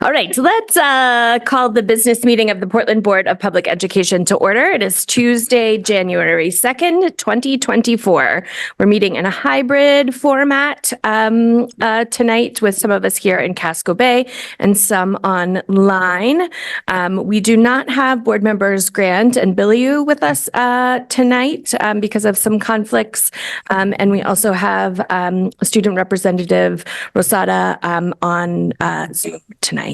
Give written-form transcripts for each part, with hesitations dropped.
All right, so let's call the business meeting of the Portland Board of Public Education to order. It is Tuesday, January 2nd, 2024. We're meeting in a hybrid format tonight with some of us here in Casco Bay and some online. We do not have board members Grant and Billiou with us tonight because of some conflicts. And we also have student representative Rosada on Zoom tonight.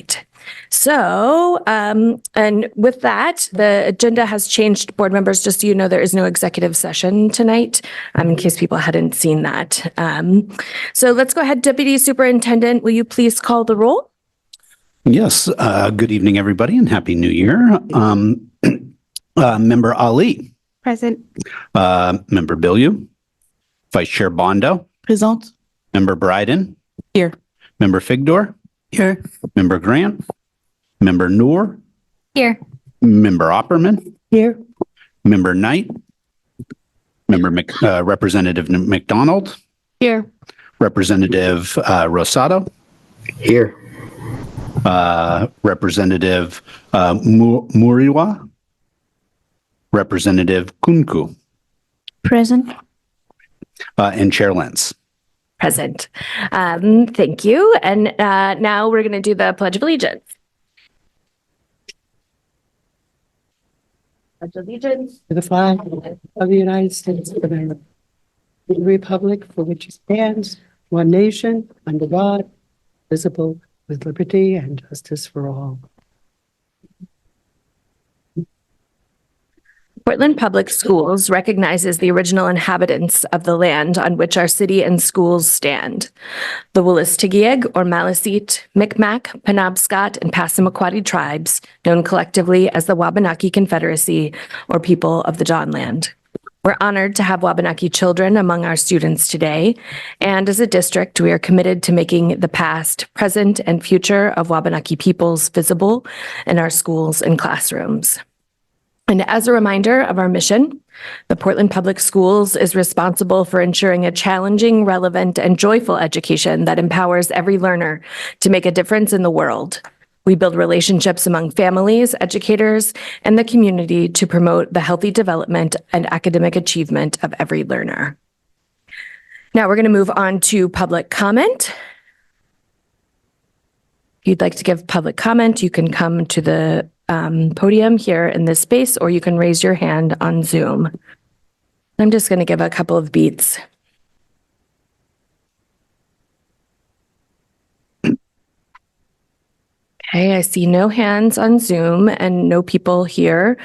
So, and with that, the agenda has changed. Board members, just so you know, there is no executive session tonight, in case people hadn't seen that. So let's go ahead. Deputy Superintendent, will you please call the roll? Yes. Good evening, everybody, and Happy New Year. Member Ali. Present. Member Billiou. Vice Chair Bondo. Present. Member Bryden. Here. Member Figdor. Here. Member Grant. Member Noor. Here. Member Opperman. Here. Member Knight. Member Representative McDonald. Here. Representative Rosado. Here. Representative Muriwa. Representative Kunku. Present. And Chair Lentz. Present. Thank you. And now we're going to do the Pledge of Allegiance. Pledge of Allegiance to the flag of the United States of America, the republic for which it stands, one nation, under God, visible, with liberty and justice for all. Portland Public Schools recognizes the original inhabitants of the land on which our city and schools stand. The Wolastoqiyik or Maliseet, Micmac, Penobscot, and Passamaquoddy tribes, known collectively as the Wabanaki Confederacy or people of the Dawnland. We're honored to have Wabanaki children among our students today, and as a district, we are committed to making the past, present, and future of Wabanaki peoples visible in our schools and classrooms. And as a reminder of our mission, the Portland Public Schools is responsible for ensuring a challenging, relevant, and joyful education that empowers every learner to make a difference in the world. We build relationships among families, educators, and the community to promote the healthy development and academic achievement of every learner. Now we're going to move on to public comment. If you'd like to give public comment, you can come to the podium here in this space, or you can raise your hand on Zoom. I'm just going to give a couple of beats. Okay, I see no hands on Zoom and no people here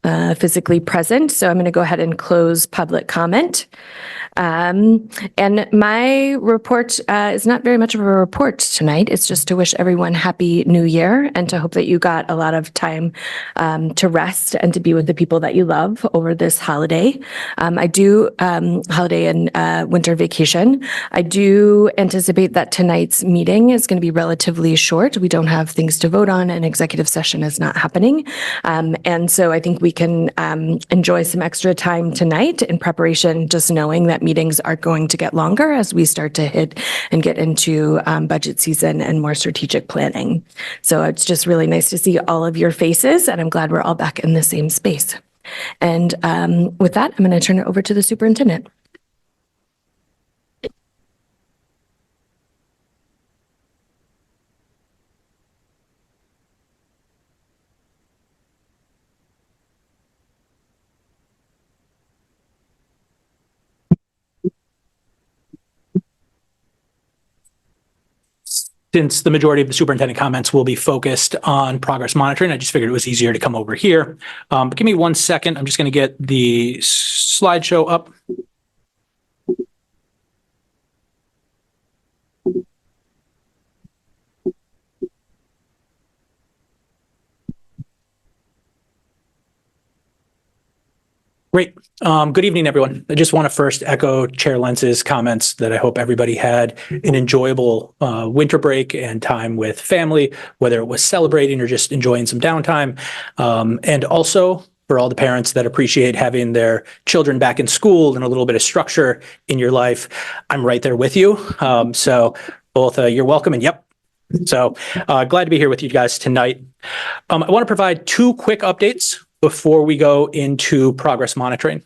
physically present. So I'm going to go ahead and close public comment. And my report is not very much of a report tonight. It's just to wish everyone Happy New Year and to hope that you got a lot of time to rest and to be with the people that you love over this holiday. Holiday and winter vacation. I do anticipate that tonight's meeting is going to be relatively short. We don't have things to vote on and executive session is not happening. And so I think we can enjoy some extra time tonight in preparation, just knowing that meetings are going to get longer as we start to hit and get into budget season and more strategic planning. So it's just really nice to see all of your faces, and I'm glad we're all back in the same space. And with that, I'm going to turn it over to the superintendent. Since the majority of the superintendent comments will be focused on progress monitoring, I just figured it was easier to come over here. But give me 1 second. I'm just going to get the slideshow up. Great. Good evening, everyone. I just want to first echo Chair Lentz's comments that I hope everybody had an enjoyable winter break and time with family, whether it was celebrating or just enjoying some downtime. And also for all the parents that appreciate having their children back in school and a little bit of structure in your life, I'm right there with you. So both you're welcome, and yep, So glad to be here with you guys tonight. I want to provide two quick updates before we go into progress monitoring.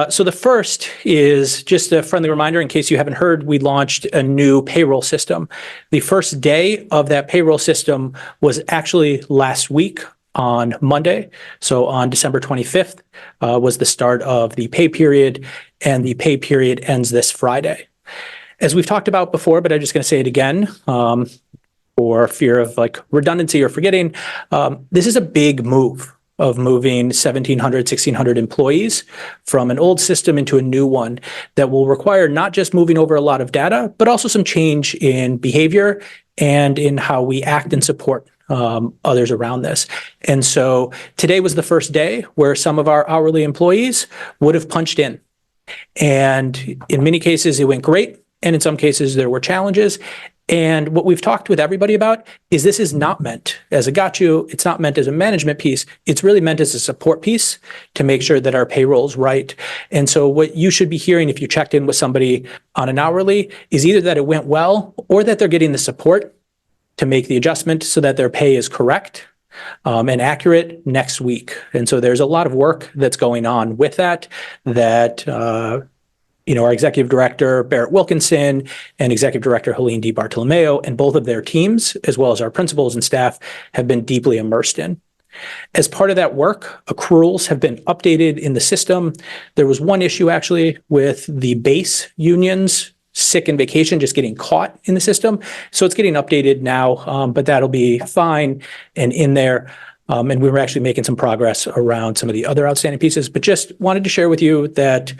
So the first is just a friendly reminder, in case you haven't heard, we launched a new payroll system. The first day of that payroll system was actually last week on Monday. So on December 25th was the start of the pay period, and the pay period ends this Friday. As we've talked about before, but I'm just going to say it again, for fear of like redundancy or forgetting, this is a big move of moving 1,700, 1,600 employees from an old system into a new one that will require not just moving over a lot of data, but also some change in behavior and in how we act and support others around this. And so today was the first day where some of our hourly employees would have punched in. And in many cases, it went great. And in some cases, there were challenges. And what we've talked with everybody about is this is not meant as a got you. It's not meant as a management piece. It's really meant as a support piece to make sure that our payroll is right. And so what you should be hearing if you checked in with somebody on an hourly is either that it went well or that they're getting the support to make the adjustment so that their pay is correct and accurate next week. And so there's a lot of work that's going on with that, our executive director, Barrett Wilkinson, and executive director, Helene DiBartolomeo, and both of their teams, as well as our principals and staff, have been deeply immersed in. As part of that work, accruals have been updated in the system. There was one issue actually with the base unions, sick and vacation, just getting caught in the system. So it's getting updated now, but that'll be fine and in there. And we were actually making some progress around some of the other outstanding pieces, but just wanted to share with you that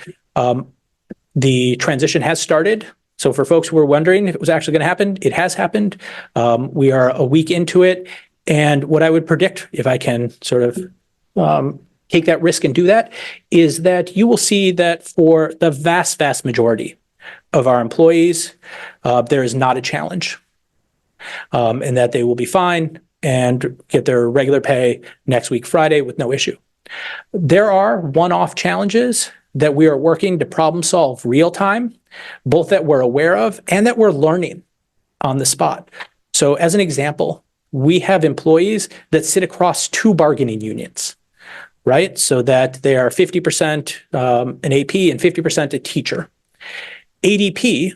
the transition has started. So for folks who were wondering if it was actually going to happen, it has happened. We are a week into it. And what I would predict, if I can sort of take that risk and do that, is that you will see that for the vast, vast majority of our employees, there is not a challenge, and that they will be fine and get their regular pay next week, Friday, with no issue. There are one-off challenges that we are working to problem solve real time, both that we're aware of and that we're learning on the spot. So as an example, we have employees that sit across two bargaining unions, right? So that they are 50% an AP and 50% a teacher. ADP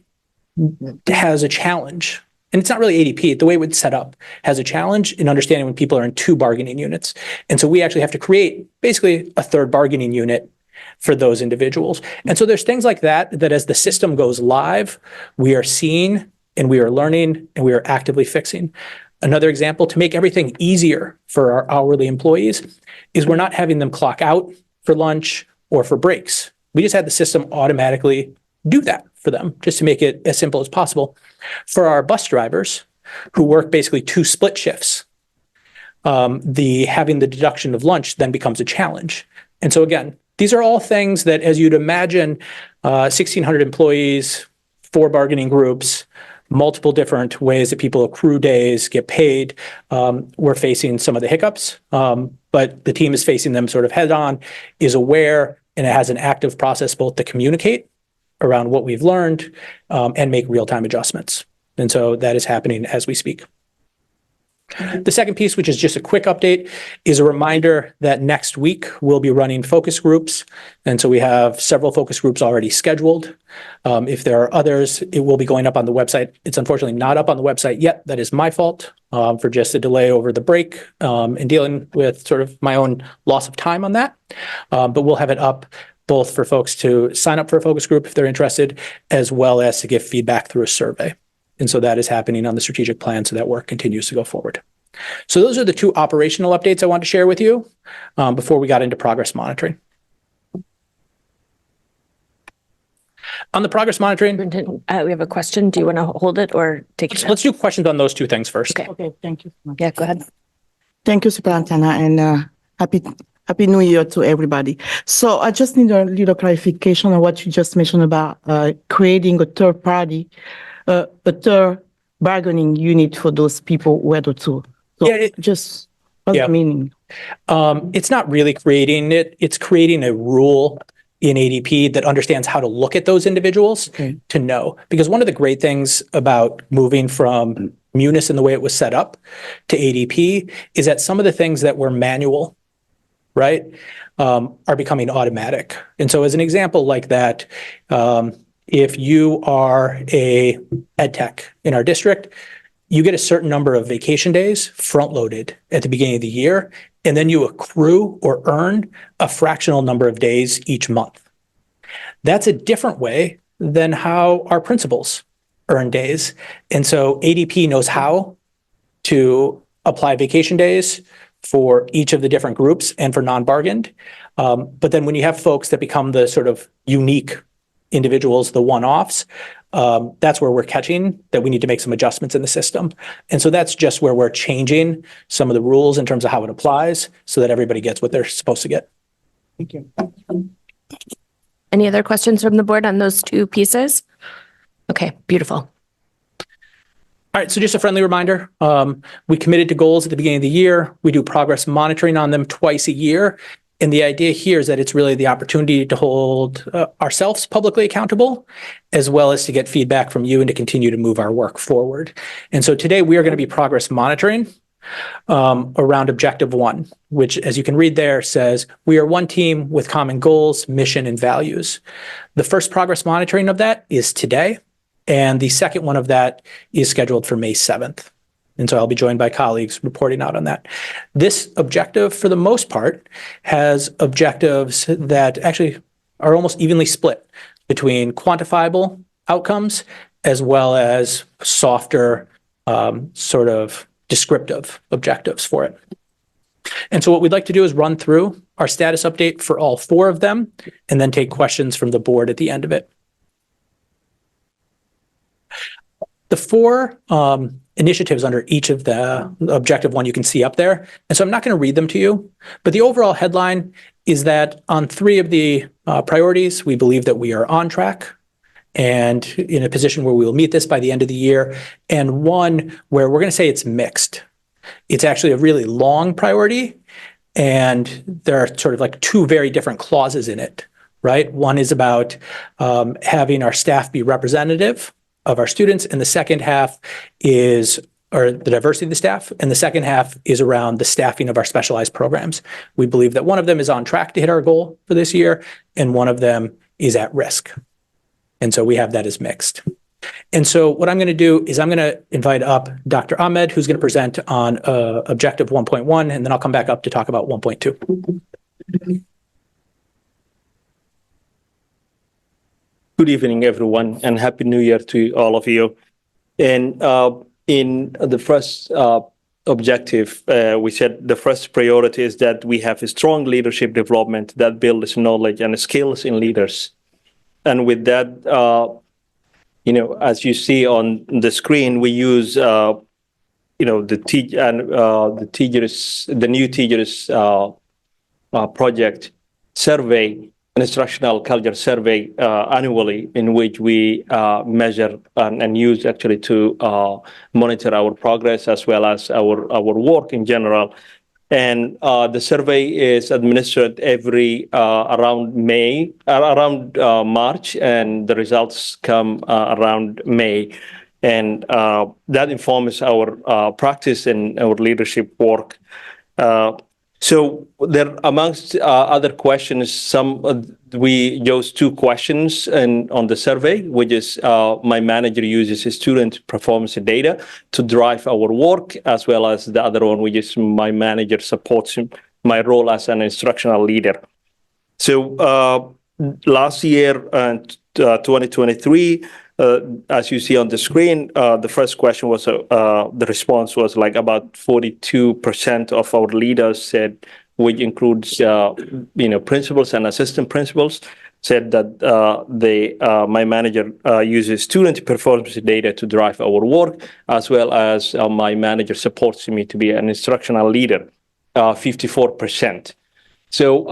has a challenge, and it's not really ADP, the way it's set up has a challenge in understanding when people are in two bargaining units. And so we actually have to create basically a third bargaining unit for those individuals. And so there's things like that, that as the system goes live, we are seeing and we are learning and we are actively fixing. Another example, to make everything easier for our hourly employees, is we're not having them clock out for lunch or for breaks. We just had the system automatically do that for them, just to make it as simple as possible. For our bus drivers, who work basically two split shifts, having the deduction of lunch then becomes a challenge. And so again, these are all things that, as you'd imagine, 1,600 employees, 4 bargaining groups, multiple different ways that people accrue days, get paid. We're facing some of the hiccups, but the team is facing them sort of head on, is aware, and it has an active process both to communicate around what we've learned and make real-time adjustments. And so that is happening as we speak. The second piece, which is just a quick update, is a reminder that next week we'll be running focus groups. And so we have several focus groups already scheduled. If there are others, it will be going up on the website. It's unfortunately not up on the website yet. That is my fault for just a delay over the break and dealing with sort of my own loss of time on that. But we'll have it up both for folks to sign up for a focus group if they're interested, as well as to give feedback through a survey. And so that is happening on the strategic plan, so that work continues to go forward. So those are the two operational updates I want to share with you before we got into progress monitoring. On the progress monitoring, We have a question. Do you want to hold it or take it? let's do questions on those two things first. Okay. Okay, thank you. Yeah, go ahead. Thank you, Superintendent, and happy New Year to everybody. So I just need a little clarification on what you just mentioned about creating a third party, a third bargaining unit for those people who are the two. So Yeah, just what's yeah. the meaning? It's not really creating it. It's creating a rule in ADP that understands how to look at those individuals Okay. to know. Because one of the great things about moving from Munis and the way it was set up to ADP is that some of the things that were manual, right, are becoming automatic. And so as an example like that, if you are a ed tech in our district, you get a certain number of vacation days front-loaded at the beginning of the year, and then you accrue or earn a fractional number of days each month. That's a different way than how our principals earn days. And so ADP knows how to apply vacation days for each of the different groups and for non-bargained. But then when you have folks that become the sort of unique individuals, the one-offs, that's where we're catching that we need to make some adjustments in the system. And so that's just where we're changing some of the rules in terms of how it applies so that everybody gets what they're supposed to get. Thank you. Any other questions from the board on those two pieces? Okay, beautiful. All right, so just a friendly reminder, we committed to goals at the beginning of the year. We do progress monitoring on them twice a year. And the idea here is that it's really the opportunity to hold ourselves publicly accountable, as well as to get feedback from you and to continue to move our work forward. And so today we are going to be progress monitoring around objective 1, which, as you can read there, says we are one team with common goals, mission, and values. The first progress monitoring of that is today. And the second one of that is scheduled for May 7th. And so I'll be joined by colleagues reporting out on that. This objective, for the most part, has objectives that actually are almost evenly split between quantifiable outcomes as well as softer sort of descriptive objectives for it. And so what we'd like to do is run through our status update for all 4 of them and then take questions from the board at the end of it. The 4 initiatives under each of the objective 1 you can see up there. And so I'm not going to read them to you, but the overall headline is that on 3 of the priorities, we believe that we are on track and in a position where we will meet this by the end of the year, and 1 where we're going to say it's mixed. It's actually a really long priority, and there are sort of like 2 very different clauses in it, right? 1 is about having our staff be representative of our students, and the second half is, or the diversity of the staff, and the second half is around the staffing of our specialized programs. We believe that 1 of them is on track to hit our goal for this year, and 1 of them is at risk. And so we have that as mixed. And so what I'm going to do is I'm going to invite up Dr. Ahmed, who's going to present on objective 1.1, and then I'll come back up to talk about 1.2. Good evening, everyone, and Happy New Year to all of you. And in the first objective, we said the first priority is that we have a strong leadership development that builds knowledge and skills in leaders. And with that, as you see on the screen, we use, the new teachers project survey, an instructional culture survey annually, in which we measure and use actually to monitor our progress as well as our work in general. And the survey is administered every around March, and the results come around May. And that informs our practice and our leadership work. So there, amongst other questions, we chose 2 questions on the survey, which is my manager uses student performance data to drive our work, as well as the other one, which is my manager supports my role as an instructional leader. So last year, 2023, as you see on the screen, the first question was, the response was like about 42% of our leaders said, which includes, principals and assistant principals, said that my manager uses student performance data to drive our work, as well as my manager supports me to be an instructional leader, 54%. So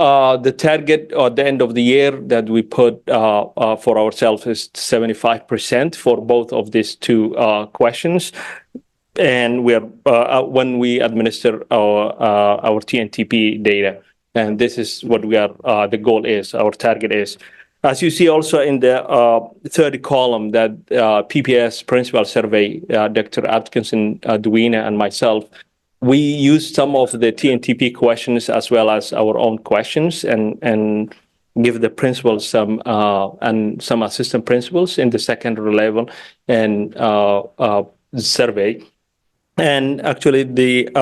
the target at the end of the year that we put for ourselves is 75% for both of these 2 questions. And we are when we administer our TNTP data, and this is what we are. The goal is, our target is. As you see also in the third column, that PPS principal survey, Dr. Atkinson, Duina, and myself, we used some of the TNTP questions as well as our own questions and give the principals some and some assistant principals in the secondary level and survey. And actually, the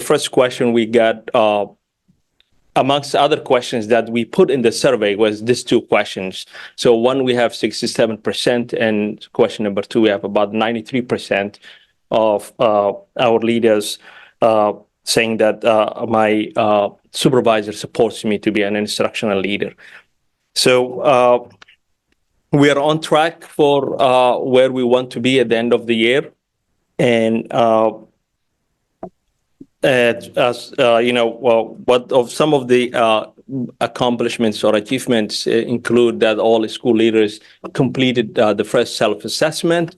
first question we got, amongst other questions that we put in the survey, was these two questions. So one, we have 67%, and question number two, we have about 93% of our leaders saying that my supervisor supports me to be an instructional leader. So we are on track for where we want to be at the end of the year. And as you know, what of some of the accomplishments or achievements include that all school leaders completed the first self-assessment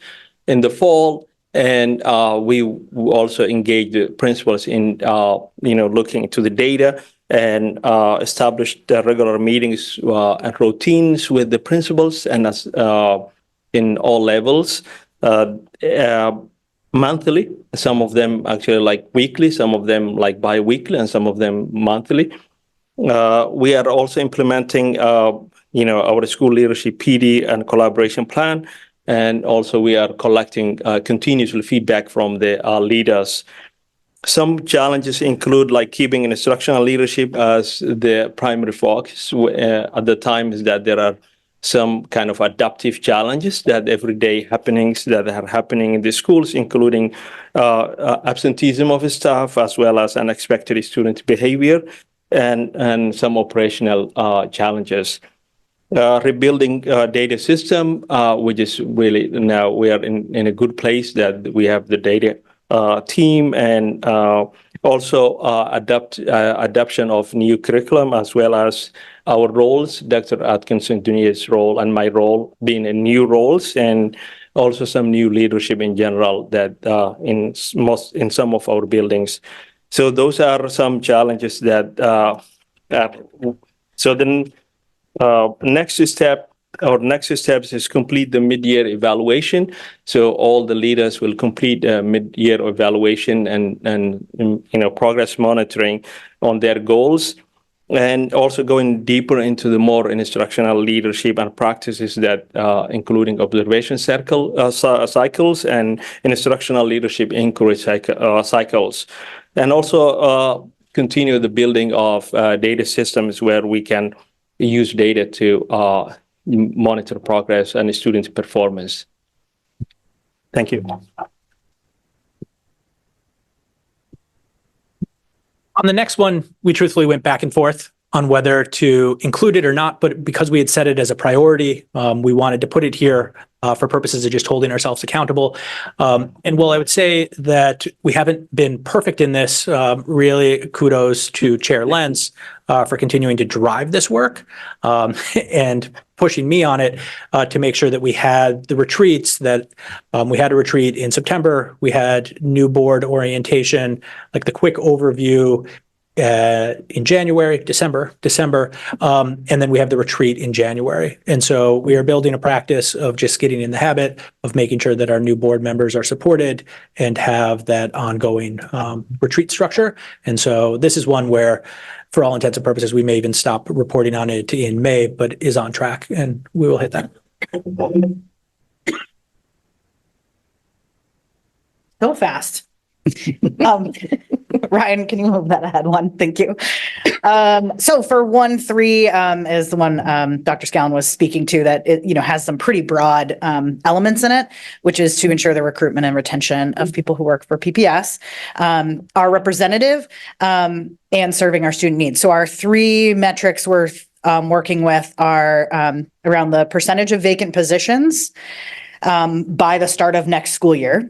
in the fall, and we also engaged the principals in looking into the data and established regular meetings and routines with the principals and as in all levels. Monthly, some of them actually like weekly, some of them like bi-weekly, and some of them monthly. We are also implementing, our school leadership PD and collaboration plan, and also we are collecting continuously feedback from the leaders. Some challenges include like keeping instructional leadership as the primary focus. At the time is that there are some kind of adaptive challenges that everyday happenings that are happening in the schools, including absenteeism of staff, as well as unexpected student behavior, and some operational challenges. Rebuilding data system, which is really now we are in a good place that we have the data team, and also adoption of new curriculum, as well as our roles, Dr. Atkinson Dunia's role and my role being in new roles, and also some new leadership in general that in some of our buildings. So those are some challenges that so then next steps is complete the mid-year evaluation. So all the leaders will complete mid-year evaluation and progress monitoring on their goals, and also going deeper into the more instructional leadership and practices that including observation cycles and instructional leadership inquiry cycles, and also continue the building of data systems where we can use data to monitor progress and student performance. Thank you. On the next one, we truthfully went back and forth on whether to include it or not, but because we had set it as a priority, we wanted to put it here for purposes of just holding ourselves accountable. And while I would say that we haven't been perfect in this, really kudos to Chair Lentz for continuing to drive this work and pushing me on it to make sure that we had the retreats that we had a retreat in September. We had new board orientation, like the quick overview in January, December, and then we have the retreat in January. And so we are building a practice of just getting in the habit of making sure that our new board members are supported and have that ongoing retreat structure. And so this is one where, for all intents and purposes, we may even stop reporting on it in May, but is on track, and we will hit that. So fast. Ryan, can you move that ahead one? Thank you. So for 1.3 is the one Dr. Scallon was speaking to, that it has some pretty broad elements in it, which is to ensure the recruitment and retention of people who work for PPS, are representative, and serving our student needs. So our three metrics we're working with are around the percentage of vacant positions by the start of next school year.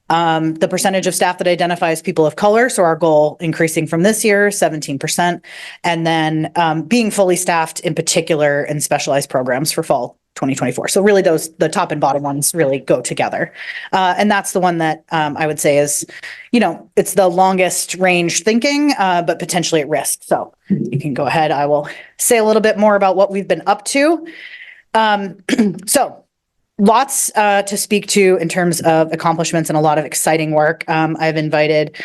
The percentage of staff that identifies people of color, so our goal increasing from this year, 17%, and then being fully staffed in particular in specialized programs for fall 2024. So really the top and bottom ones really go together. And that's the one that I would say is, it's the longest range thinking, but potentially at risk. So you can go ahead. I will say a little bit more about what we've been up to. So lots to speak to in terms of accomplishments and a lot of exciting work. I've invited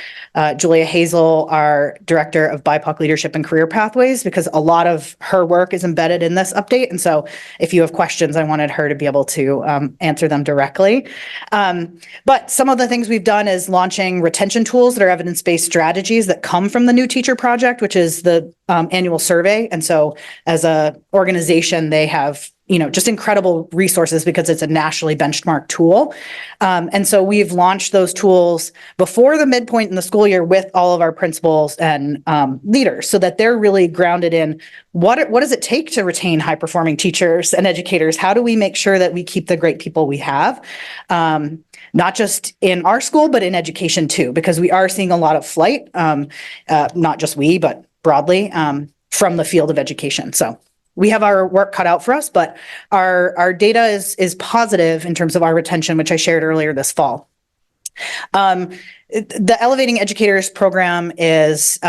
Julia Hazel, our Director of BIPOC Leadership and Career Pathways, because a lot of her work is embedded in this update. And so if you have questions, I wanted her to be able to answer them directly. But some of the things we've done is launching retention tools that are evidence-based strategies that come from the New Teacher Project, which is the annual survey. And so as a organization, they have just incredible resources because it's a nationally benchmarked tool. And so we've launched those tools before the midpoint in the school year with all of our principals and leaders so that they're really grounded in what does it take to retain high performing teachers and educators? How do we make sure that we keep the great people we have? Not just in our school, but in education too, because we are seeing a lot of flight, not just we, but broadly from the field of education. So we have our work cut out for us, but our data is positive in terms of our retention, which I shared earlier this fall. The Elevating Educators program is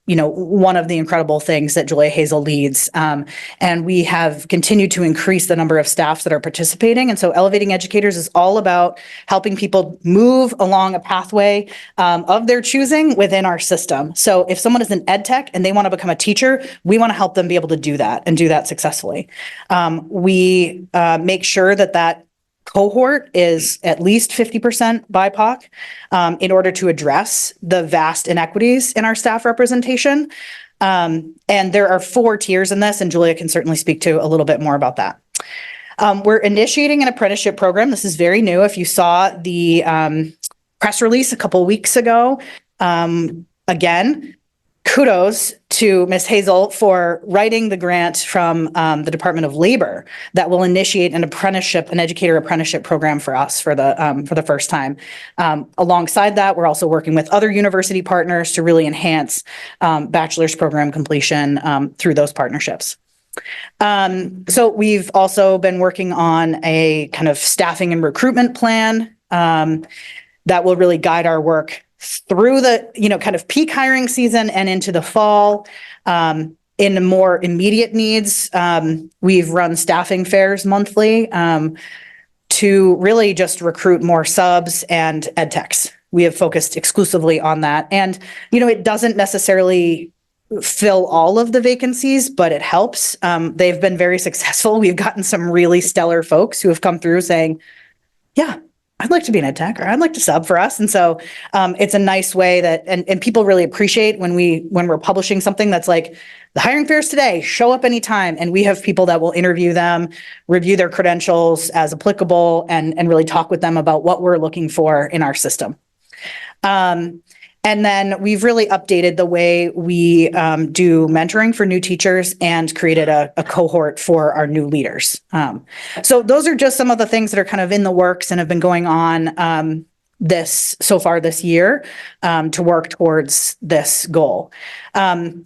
one of the incredible things that Julia Hazel leads. And we have continued to increase the number of staffs that are participating. And so Elevating Educators is all about helping people move along a pathway of their choosing within our system. So if someone is an ed tech and they want to become a teacher, we want to help them be able to do that and do that successfully. We make sure that cohort is at least 50% BIPOC in order to address the vast inequities in our staff representation. And there are 4 tiers in this, and Julia can certainly speak to a little bit more about that. We're initiating an apprenticeship program. This is very new. If you saw the press release a couple weeks ago, again, kudos to Ms. Hazel for writing the grant from the Department of Labor that will initiate an educator apprenticeship program for us for the first time. Alongside that, we're also working with other university partners to really enhance bachelor's program completion through those partnerships. So we've also been working on a kind of staffing and recruitment plan that will really guide our work through the, kind of peak hiring season and into the fall. In the more immediate needs, we've run staffing fairs monthly to really just recruit more subs and ed techs. We have focused exclusively on that. And, it doesn't necessarily fill all of the vacancies, but it helps. They've been very successful. We've gotten some really stellar folks who have come through saying, yeah, I'd like to be an ed tech, or I'd like to sub for us. And so it's a nice way that, and people really appreciate when we're publishing something that's like the hiring fairs today, show up anytime. And we have people that will interview them, review their credentials as applicable, and really talk with them about what we're looking for in our system. And then we've really updated the way we do mentoring for new teachers and created a cohort for our new leaders. So those are just some of the things that are kind of in the works and have been going on so far this year to work towards this goal.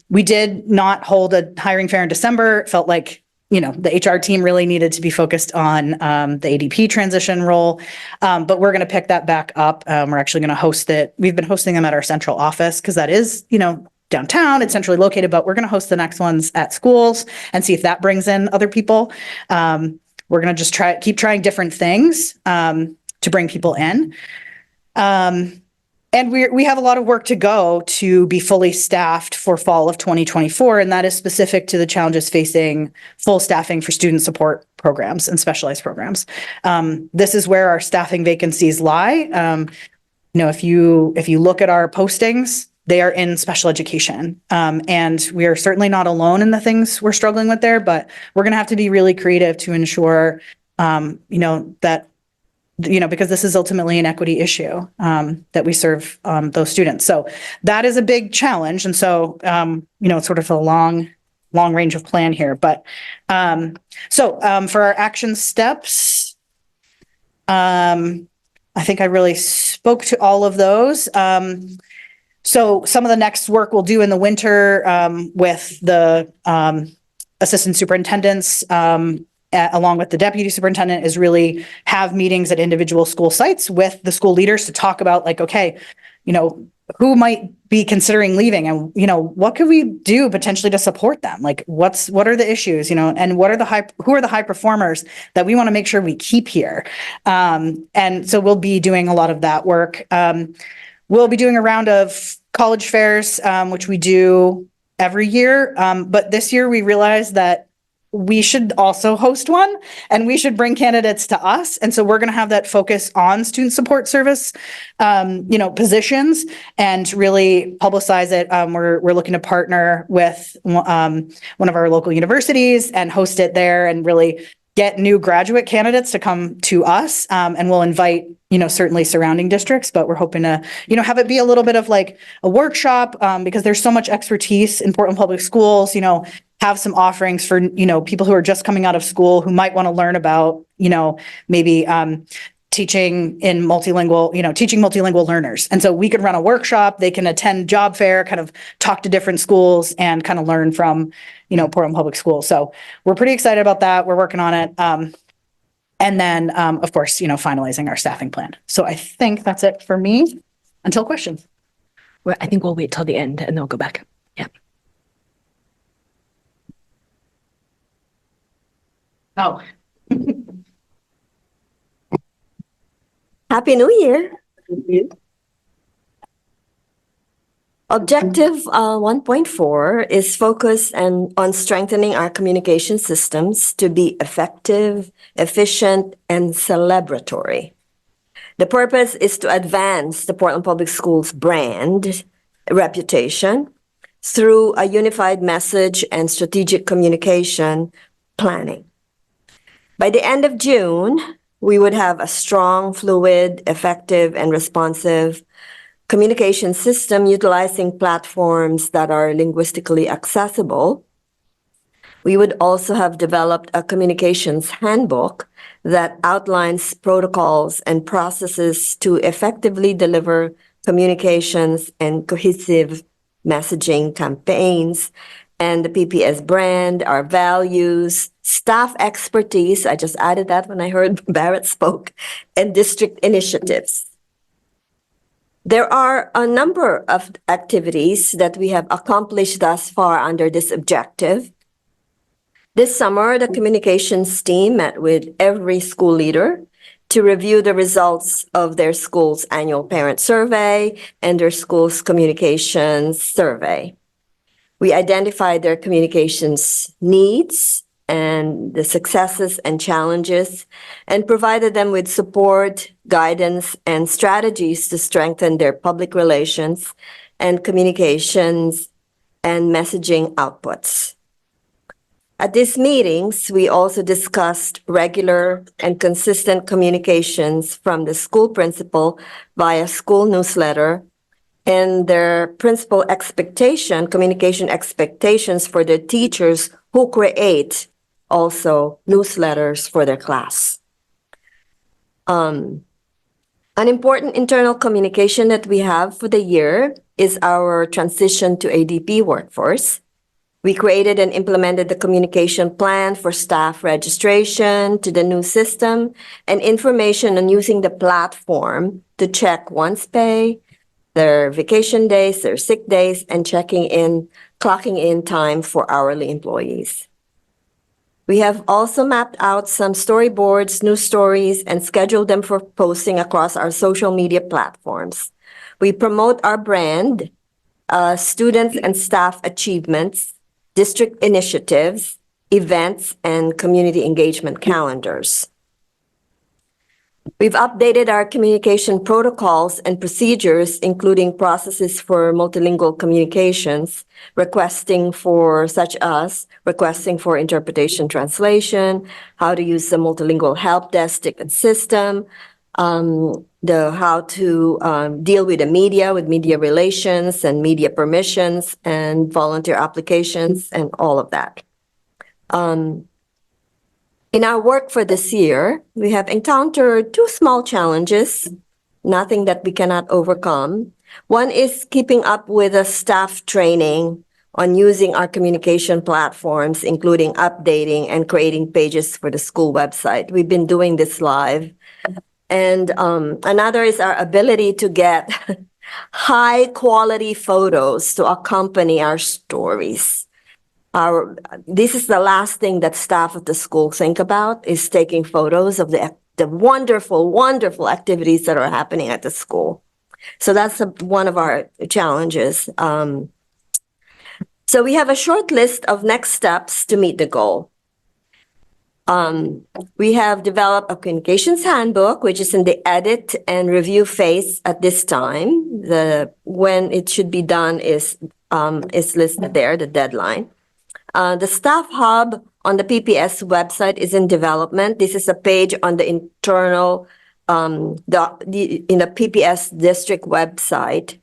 We did not hold a hiring fair in December. It felt like the HR team really needed to be focused on the ADP transition role, but we're going to pick that back up. We're actually going to host it. We've been hosting them at our central office because that is, downtown. It's centrally located, but we're going to host the next ones at schools and see if that brings in other people. We're going to just keep trying different things to bring people in. And we have a lot of work to go to be fully staffed for fall of 2024, and that is specific to the challenges facing full staffing for student support programs and specialized programs. This is where our staffing vacancies lie. If you look at our postings, they are in special education, and we are certainly not alone in the things we're struggling with there. But we're going to have to be really creative to ensure, that. Because this is ultimately an equity issue that we serve those students. So that is a big challenge. And so, it's sort of a long range of plan here. But for our action steps, I think I really spoke to all of those. So some of the next work we'll do in the winter with the assistant superintendents, along with the deputy superintendent, is really have meetings at individual school sites with the school leaders to talk about like, okay, who might be considering leaving and, what could we do potentially to support them? Like what are the issues, and who are the high performers that we want to make sure we keep here? And so we'll be doing a lot of that work. We'll be doing a round of college fairs, which we do every year. But this year we realized that we should also host one and we should bring candidates to us. And so we're going to have that focus on student support service, positions and really publicize it. We're looking to partner with one of our local universities and host it there and really get new graduate candidates to come to us. And we'll invite, certainly surrounding districts, but we're hoping to, have it be a little bit of like a workshop because there's so much expertise in Portland Public Schools, have some offerings for, people who are just coming out of school who might want to learn about, maybe teaching multilingual learners. And so we could run a workshop, they can attend job fair, kind of talk to different schools and kind of learn from, Portland Public Schools. So we're pretty excited about that. We're working on it. And then, of course, finalizing our staffing plan. So I think that's it for me until questions. I think we'll wait till the end and then we'll go back. Yeah. Oh. Happy New Year. Objective 1.4 is focused on strengthening our communication systems to be effective, efficient, and celebratory. The purpose is to advance the Portland Public Schools brand reputation through a unified message and strategic communication planning. By the end of June, we would have a strong, fluid, effective, and responsive communication system utilizing platforms that are linguistically accessible. We would also have developed a communications handbook that outlines protocols and processes to effectively deliver communications and cohesive messaging campaigns, and the PPS brand, our values, staff expertise, I just added that when I heard Barrett spoke, and district initiatives. There are a number of activities that we have accomplished thus far under this objective. This summer, the communications team met with every school leader to review the results of their school's annual parent survey and their school's communications survey. We identified their communications needs and the successes and challenges, and provided them with support, guidance, and strategies to strengthen their public relations and communications and messaging outputs. At these meetings, we also discussed regular and consistent communications from the school principal via school newsletter and their principal communication expectations for their teachers who create also newsletters for their class. An important internal communication that we have for the year is our transition to ADP workforce. We created and implemented the communication plan for staff registration to the new system and information on using the platform to check one's pay, their vacation days, their sick days, and clocking in time for hourly employees. We have also mapped out some storyboards, news stories, and scheduled them for posting across our social media platforms. We promote our brand, students and staff achievements, district initiatives, events, and community engagement calendars. We've updated our communication protocols and procedures, including processes for multilingual communications, requesting for interpretation translation, how to use the multilingual help desk and system, how to deal with the media, with media relations and media permissions and volunteer applications and all of that. In our work for this year, we have encountered two small challenges, nothing that we cannot overcome. One is keeping up with the staff training on using our communication platforms, including updating and creating pages for the school website. We've been doing this live. And another is our ability to get high quality photos to accompany our stories. This is the last thing that staff at the school think about, is taking photos of the wonderful, wonderful activities that are happening at the school. So that's one of our challenges. So we have a short list of next steps to meet the goal. We have developed a communications handbook, which is in the edit and review phase at this time. When it should be done is listed there, the deadline. The staff hub on the PPS website is in development. This is a page on the internal, in the PPS district website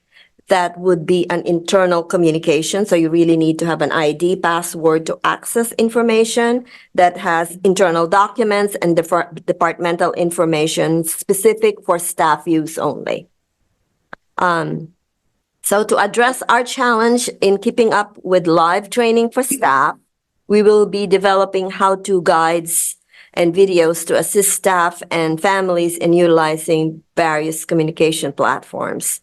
that would be an internal communication. So you really need to have an ID password to access information that has internal documents and departmental information specific for staff use only. So to address our challenge in keeping up with live training for staff, we will be developing how-to guides and videos to assist staff and families in utilizing various communication platforms.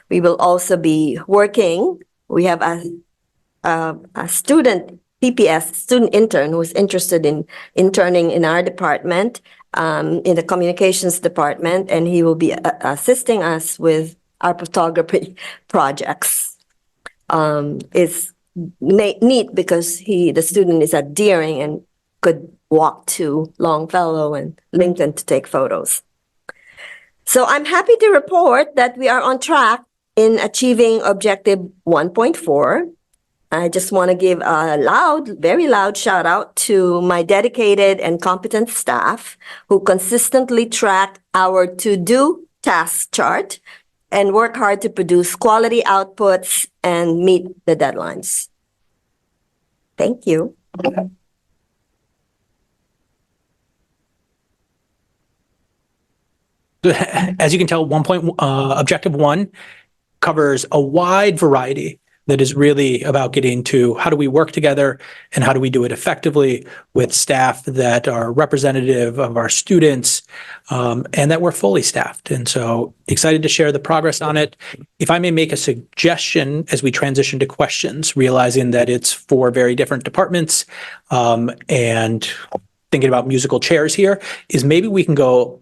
We will also be working, we have a student, PPS, student intern, who is interested in interning in our department, in the communications department, and he will be assisting us with our photography projects. It's neat because the student is at Deering and could walk to Longfellow and Lincoln to take photos. So I'm happy to report that we are on track in achieving objective 1.4. I just want to give a very loud shout out to my dedicated and competent staff who consistently track our to-do task chart and work hard to produce quality outputs and meet the deadlines. Thank you. As you can tell, objective 1 covers a wide variety that is really about getting to how do we work together and how do we do it effectively with staff that are representative of our students, and that we're fully staffed. And so excited to share the progress on it. If I may make a suggestion as we transition to questions, realizing that it's 4 very different departments, and thinking about musical chairs here, is maybe we can go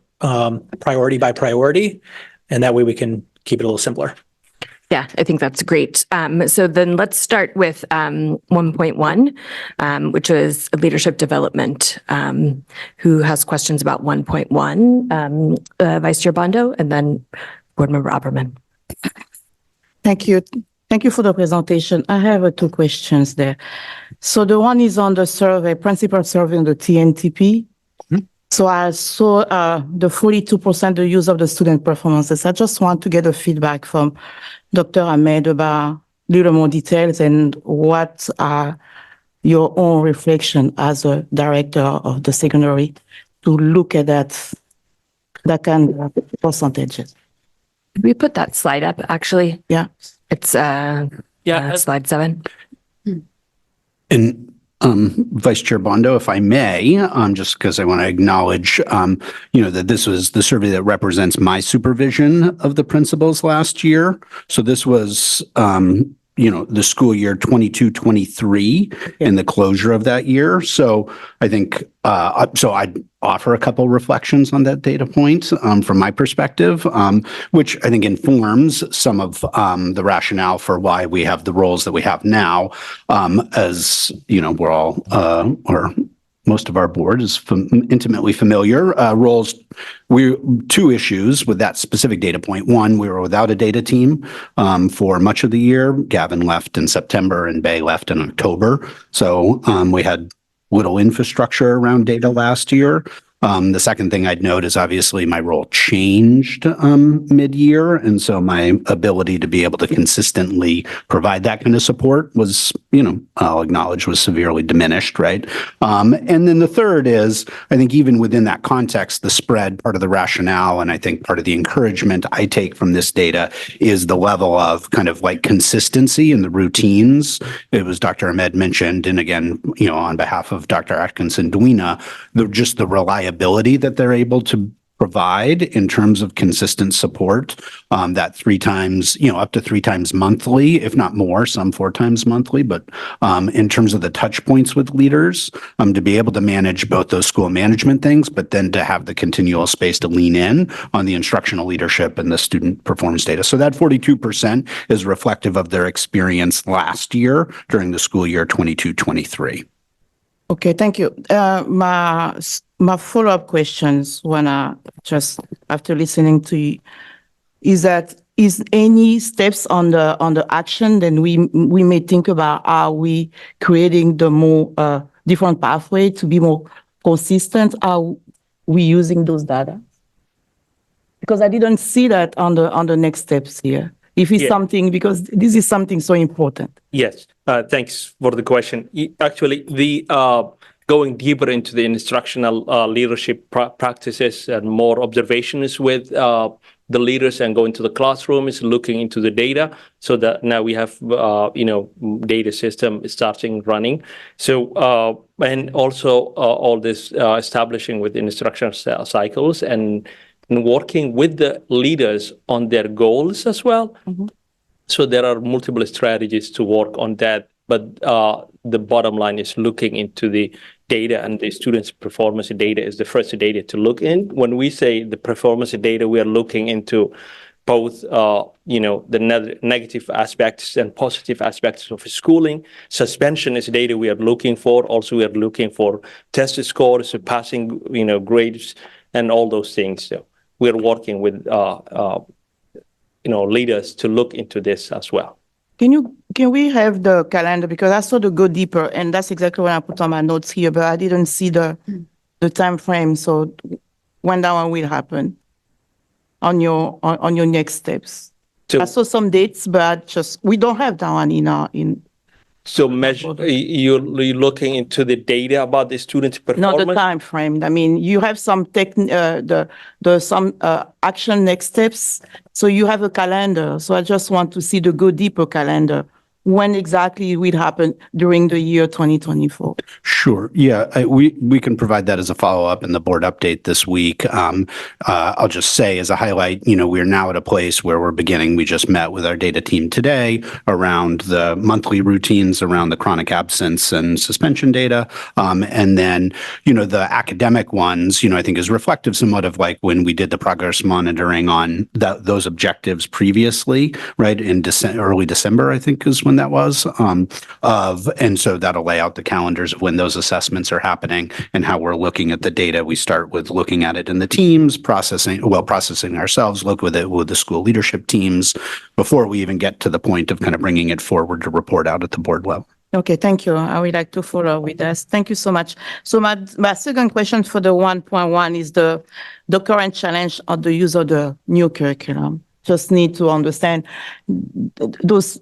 priority by priority, and that way we can keep it a little simpler. Yeah, I think that's great. So then let's start with 1.1, which is leadership development. Who has questions about 1.1? Vice Chair Bondo, and then Board Member Opperman. Thank you. Thank you for the presentation. I have 2 questions there. So the one is on the survey, principal survey on the TNTP. So I saw the 42% the use of the student performances. I just want to get a feedback from Dr. Ahmed about little more details and what are your own reflection as a director of the secondary to look at that kind of percentages. Did we put that slide up, actually? Yeah. It's slide 7. And Vice Chair Bondo, if I may, just because I want to acknowledge, that this was the survey that represents my supervision of the principals last year. So this was, the school year 22-23 and the closure of that year. So I think, I'd offer a couple reflections on that data point from my perspective, which I think informs some of the rationale for why we have the roles that we have now, as we're all, or most of our board is intimately familiar. Roles, 2 issues with that specific data point. One, we were without a data team for much of the year. Gavin left in September and Bay left in October. So we had little infrastructure around data last year. The second thing I'd note is obviously my role changed mid-year. And so my ability to be able to consistently provide that kind of support was, I'll acknowledge was severely diminished, right? And then the third is, I think even within that context, the spread, part of the rationale, and I think part of the encouragement I take from this data is the level of kind of like consistency in the routines. It was Dr. Ahmed mentioned, and again, on behalf of Dr. Atkinson Dwina, just the reliability that they're able to provide in terms of consistent support, that 3 times, up to 3 times monthly, if not more, some 4 times monthly, but in terms of the touch points with leaders, to be able to manage both those school management things, but then to have the continual space to lean in on the instructional leadership and the student performance data. So that 42% is reflective of their experience last year during the school year 22-23. Okay, thank you. My follow-up questions just after listening to you is any steps on the action, then we may think about how we creating the more different pathway to be more consistent. How we using those data? Because I didn't see that on the next steps here. If it's something, because this is something so important. Yes, thanks for the question. Actually, going deeper into the instructional leadership practices and more observations with the leaders and going to the classrooms, looking into the data, so that now we have data system starting running. So and also all this establishing with instructional cycles and working with the leaders on their goals as well. Mm-hmm. So there are multiple strategies to work on that, but the bottom line is looking into the data, and the students' performance data is the first data to look in. When we say the performance data, we are looking into both, the negative aspects and positive aspects of schooling. Suspension is data we are looking for. Also, we are looking for test scores, passing, grades, and all those things. So we're working with, leaders to look into this as well. Can we have the calendar? Because I saw the go deeper, and that's exactly what I put on my notes here, but I didn't see the time frame. So when that one will happen on your next steps? So I saw some dates, but we don't have that one in. So you're looking into the data about the students' performance? Not the time frame. I mean, you have some action next steps. So you have a calendar. So I just want to see the go deeper calendar. When exactly it will happen during the year 2024? Sure. Yeah, we can provide that as a follow-up in the board update this week. I'll just say as a highlight, we're now at a place where we just met with our data team today around the monthly routines around the chronic absence and suspension data. And then, the academic ones, I think is reflective somewhat of like when we did the progress monitoring on those objectives previously, right? In early December, I think is when that was, and so that'll lay out the calendars of when those assessments are happening and how we're looking at the data. We start with looking at it in the teams, processing ourselves, look with it with the school leadership teams before we even get to the point of kind of bringing it forward to report out at the board level. Okay, thank you. I would like to follow with this. Thank you so much. So my second question for the 1.1 is the current challenge of the use of the new curriculum. Just need to understand those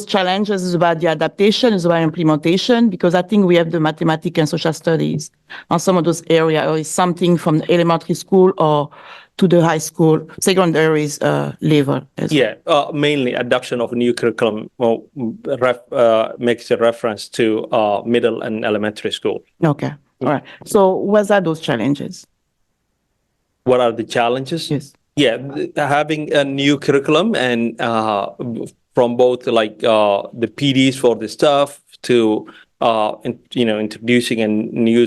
challenges is about the adaptation, is about implementation, because I think we have the mathematics and social studies on some of those areas, or is something from the elementary school or to the high school, secondary level. Mainly adoption of new curriculum makes a reference to middle and elementary school. Okay, all right. So what are those challenges? What are the challenges? Yes. Yeah, having a new curriculum and from both like the PDs for the staff to introducing a new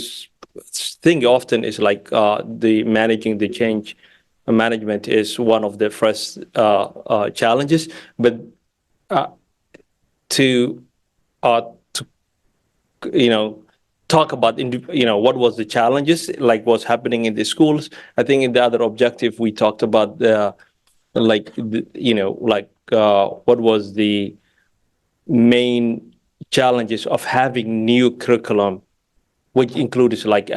thing often is like the managing the change management is one of the first challenges, but to talk about what was the challenges, like what's happening in the schools. I think in the other objective we talked about what was the main challenges of having new curriculum which includes like,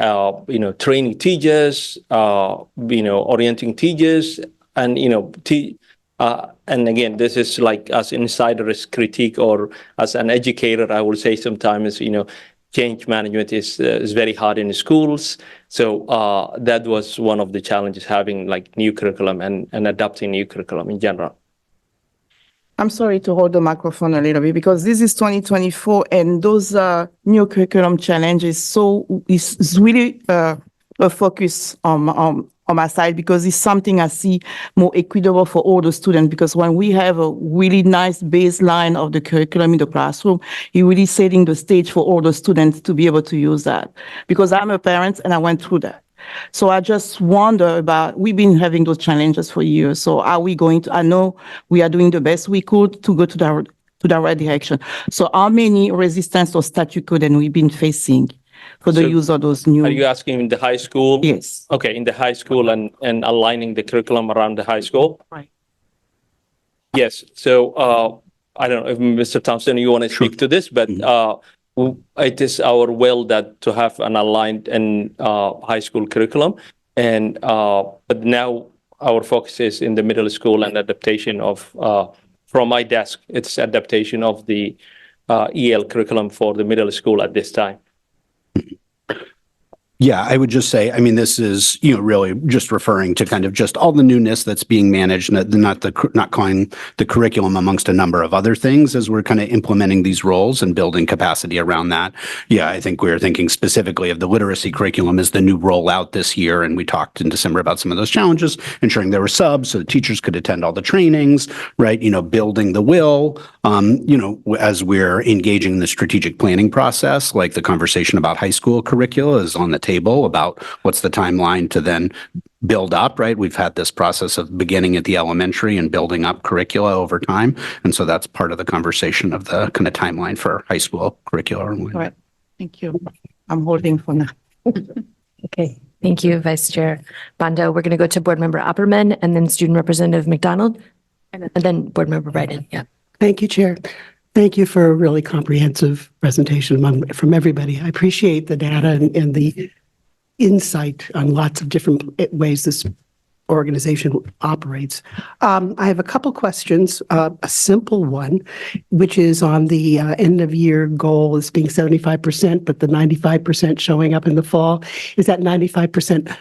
training teachers, orienting teachers, and, and again, this is like as insider's critique or as an educator, I will say sometimes, change management is very hard in the schools. So that was one of the challenges, having like new curriculum and adapting new curriculum in general. I'm sorry to hold the microphone a little bit because this is 2024 and those new curriculum challenges is really a focus on my side because it's something I see more equitable for all the students because when we have a really nice baseline of the curriculum in the classroom, you're really setting the stage for all the students to be able to use that because I'm a parent and I went through that. So I just wonder about, we've been having those challenges for years. So are we going to, I know we are doing the best we could to go to the right direction. So how many resistance or statute code have we been facing for the use of those new? Are you asking in the high school? Yes. Okay, in the high school and aligning the curriculum around the high school? Right. Yes. So I don't know if Mr. Thompson, you want to speak to this, but it is our will that to have an aligned and high school curriculum, and but now our focus is in the middle school and adaptation of from my desk. It's adaptation of the EL curriculum for the middle school at this time. Yeah, I would just say, I mean, this is, really just referring to kind of just all the newness that's being managed, not calling the curriculum amongst a number of other things as we're kind of implementing these roles and building capacity around that. Yeah, I think we're thinking specifically of the literacy curriculum as the new rollout this year. And we talked in December about some of those challenges, ensuring there were subs so the teachers could attend all the trainings, right? Building the will, as we're engaging in the strategic planning process, like the conversation about high school curricula is on the table about what's the timeline to then build up, right? We've had this process of beginning at the elementary and building up curricula over time. And so that's part of the conversation of the kind of timeline for high school curricula. All right. Thank you. I'm holding for now. Okay. Thank you, Vice Chair Bondo. We're going to go to Board Member Opperman and then Student Representative McDonald and then Board Member Bryden. Yeah. Thank you, Chair. Thank you for a really comprehensive presentation from everybody. I appreciate the data and the insight on lots of different ways this organization operates. I have a couple questions. A simple one, which is on the end of year goal as being 75%, but the 95% showing up in the fall. Is that 95%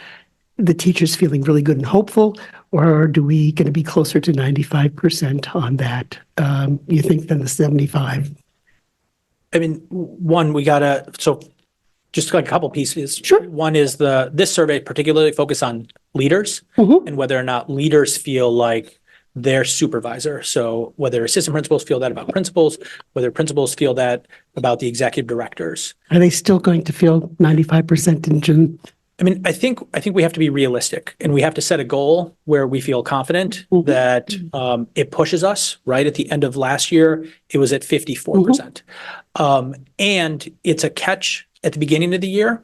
the teachers feeling really good and hopeful, or do we going to be closer to 95% on that? You think than the 75? I mean, one, so just like a couple pieces. Sure. One is this survey particularly focused on leaders and whether or not leaders feel like their supervisor. So whether assistant principals feel that about principals, whether principals feel that about the executive directors. Are they still going to feel 95% in June? I mean, I think we have to be realistic and we have to set a goal where we feel confident that it pushes us. Right at the end of last year, it was at 54%. And it's a catch at the beginning of the year,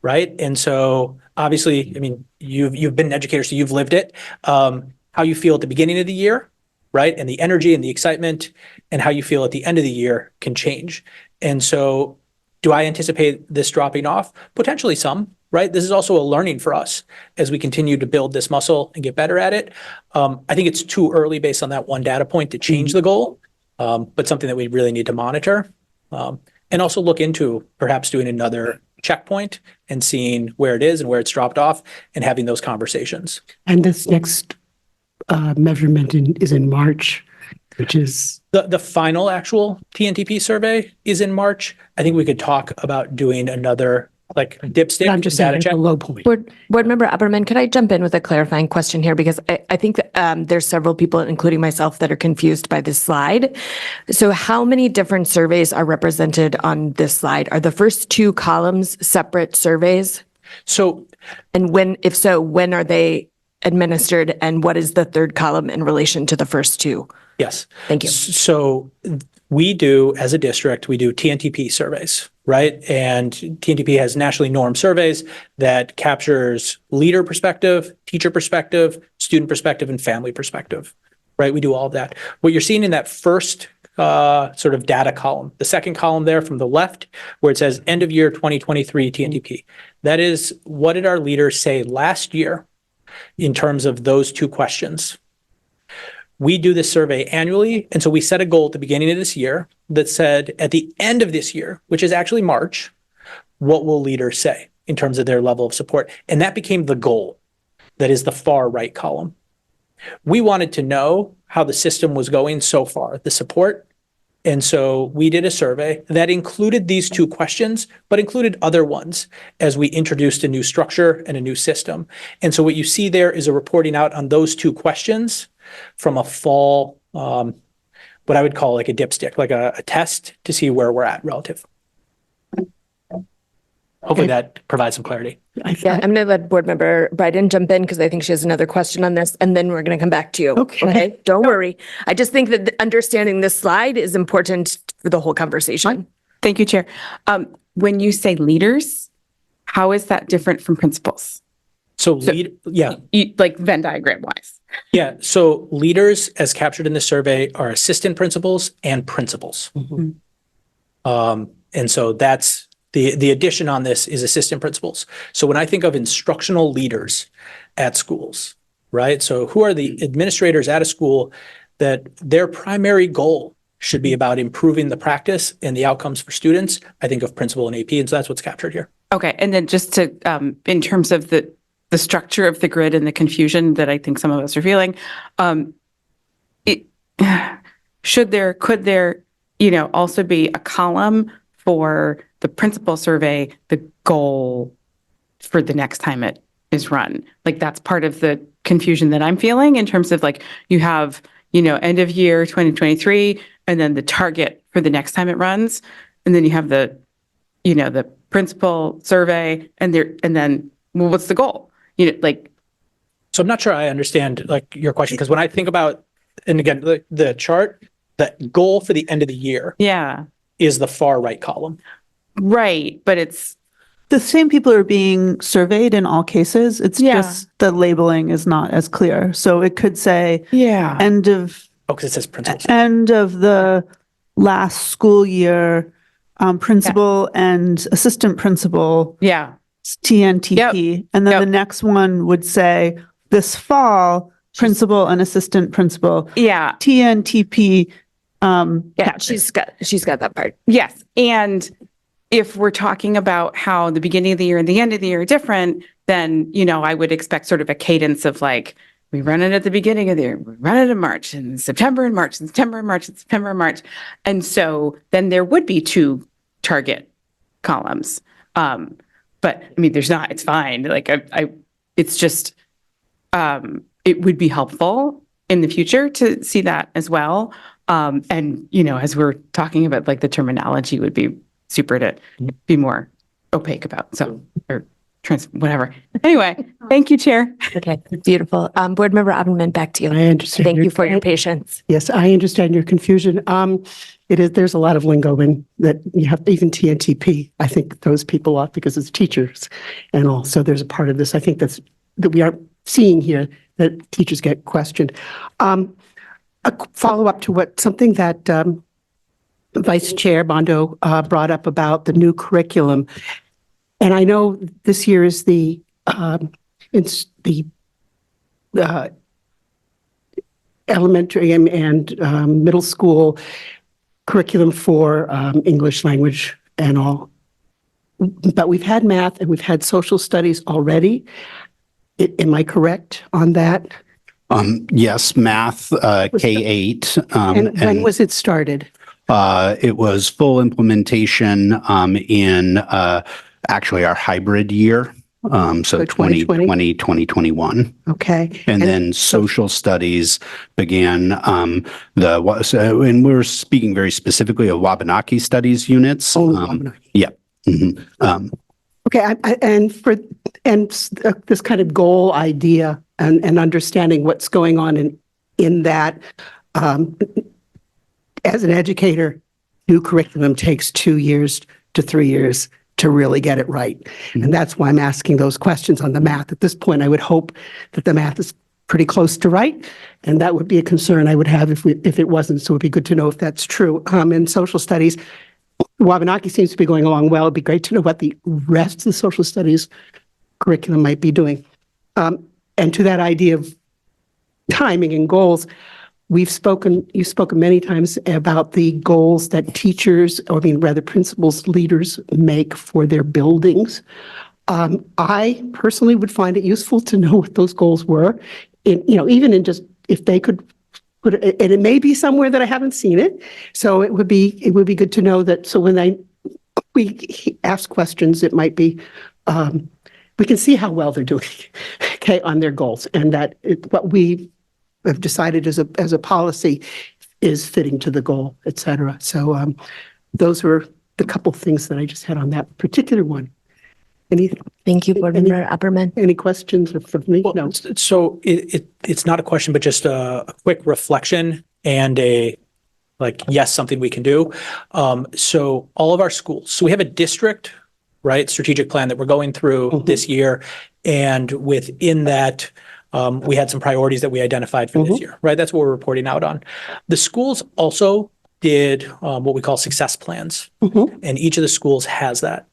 right? And so obviously, I mean, you've been an educator, so you've lived it. How you feel at the beginning of the year, right? And the energy and the excitement and how you feel at the end of the year can change. And so do I anticipate this dropping off? Potentially some, right? This is also a learning for us as we continue to build this muscle and get better at it. I think it's too early based on that one data point to change the goal, but something that we really need to monitor. And also look into perhaps doing another checkpoint and seeing where it is and where it's dropped off and having those conversations. And this next measurement is in March, which is? The final actual TNTP survey is in March. I think we could talk about doing another like dipstick I'm just data saying check. a low point. Board Member Opperman, could I jump in with a clarifying question here? Because I think that, there's several people, including myself, that are confused by this slide. So how many different surveys are represented on this slide? Are the first two columns separate surveys? So, And if so, when are they administered? And what is the third column in relation to the first two? yes. Thank you. So we do, as a district, we do TNTP surveys, right? And TNTP has nationally normed surveys that captures leader perspective, teacher perspective, student perspective, and family perspective, right? We do all of that. What you're seeing in that first sort of data column. The second column there from the left, where it says end of year 2023 TNTP. That is, what did our leaders say last year in terms of those two questions? We do this survey annually, and so we set a goal at the beginning of this year that said at the end of this year, which is actually March, what will leaders say in terms of their level of support? And that became the goal. That is the far right column. We wanted to know how the system was going so far, the support. And so we did a survey that included these two questions, but included other ones as we introduced a new structure and a new system. And so what you see there is a reporting out on those two questions from a fall, what I would call like a dipstick, like a test to see where we're at relative. Hopefully that provides some clarity. Yeah, I'm going to let Board Member Bryden jump in because I think she has another question on this, and then we're going to come back to you. Okay, don't worry. I just think that understanding this slide is important for the whole conversation. Thank you, Chair. When you say leaders, how is that different from principals? So Like Venn diagram wise. Yeah, so leaders as captured in the survey are assistant principals and principals. And so that's the addition on this is assistant principals. So when I think of instructional leaders at schools, right? So who are the administrators at a school that their primary goal should be about improving the practice and the outcomes for students? I think of principal and AP, and so that's what's captured here. Okay, and then just to, in terms of the structure of the grid and the confusion that I think some of us are feeling, could there, also be a column for the principal survey, the goal for the next time it is run? Like that's part of the confusion that I'm feeling in terms of like you have, end of year 2023, and then the target for the next time it runs, and then you have the principal survey, and then well, what's the goal? So I'm not sure I understand like your question, because when I think about, and again, the chart, the goal for the end of the year is the far right column. Right, but it's the same people are being surveyed in all cases. It's just the labeling is not as clear. So it could say end of because it says principals. End of the last school year, principal and assistant principal. TNTP. And then the next one would say this fall, principal and assistant principal. TNTP. She's got that part. Yes. And if we're talking about how the beginning of the year and the end of the year are different, then, I would expect sort of a cadence of like, we run it at the beginning of the year, we run it in March and September and March and September and March and September and March. And so then there would be two target columns. But I mean, there's not, it's fine. Like it's just, it would be helpful in the future to see that as well. And, as we're talking about like the terminology would be super to be more opaque about. So, or whatever. Anyway, thank you, Chair. Okay, beautiful. Board Member Opperman, back to you. I understand. Thank you for your patience. Yes, I understand your confusion. There's a lot of lingo in that you have, even TNTP, I think throws people off because it's teachers. And also there's a part of this, I think that we are seeing here that teachers get questioned. A follow-up to something that Vice Chair Bondo brought up about the new curriculum. And I know this year is the elementary and middle school curriculum for English language and all. But we've had math and we've had social studies already. Am I correct on that? Yes, math, K-8. And when was it started? It was full implementation in actually our hybrid year. So 2020, 2021. Okay. And then social studies began and we're speaking very specifically of Wabanaki studies units. Wabanaki. Yeah. Mm-hmm. Okay. This kind of goal idea and understanding what's going on in that, as an educator, new curriculum takes 2 years to 3 years to really get it right. Mm-hmm. And that's why I'm asking those questions on the math. At this point, I would hope that the math is pretty close to right. And that would be a concern I would have if it wasn't. So it'd be good to know if that's true. In social studies, Wabanaki seems to be going along well. It'd be great to know what the rest of the social studies curriculum might be doing. And to that idea of timing and goals, you've spoken many times about the goals that teachers, or rather principals, leaders make for their buildings. I personally would find it useful to know what those goals were, even in just, if they could put it, and it may be somewhere that I haven't seen it. So it would be good to know that. So when we ask questions, it might be, we can see how well they're doing, okay, on their goals, and that what we have decided as a policy is fitting to the goal, et cetera. So those were the couple things that I just had on that particular one. Thank you, Board Member Upperman. Any questions from me? Well, No. so it's not a question, but just a quick reflection and yes, something we can do. So all of our schools, so we have a district, right, strategic plan that we're going through this year. And within that, we had some priorities that we identified for this year, right? That's what we're reporting out on. The schools also did what we call success plans, and each of the schools has that.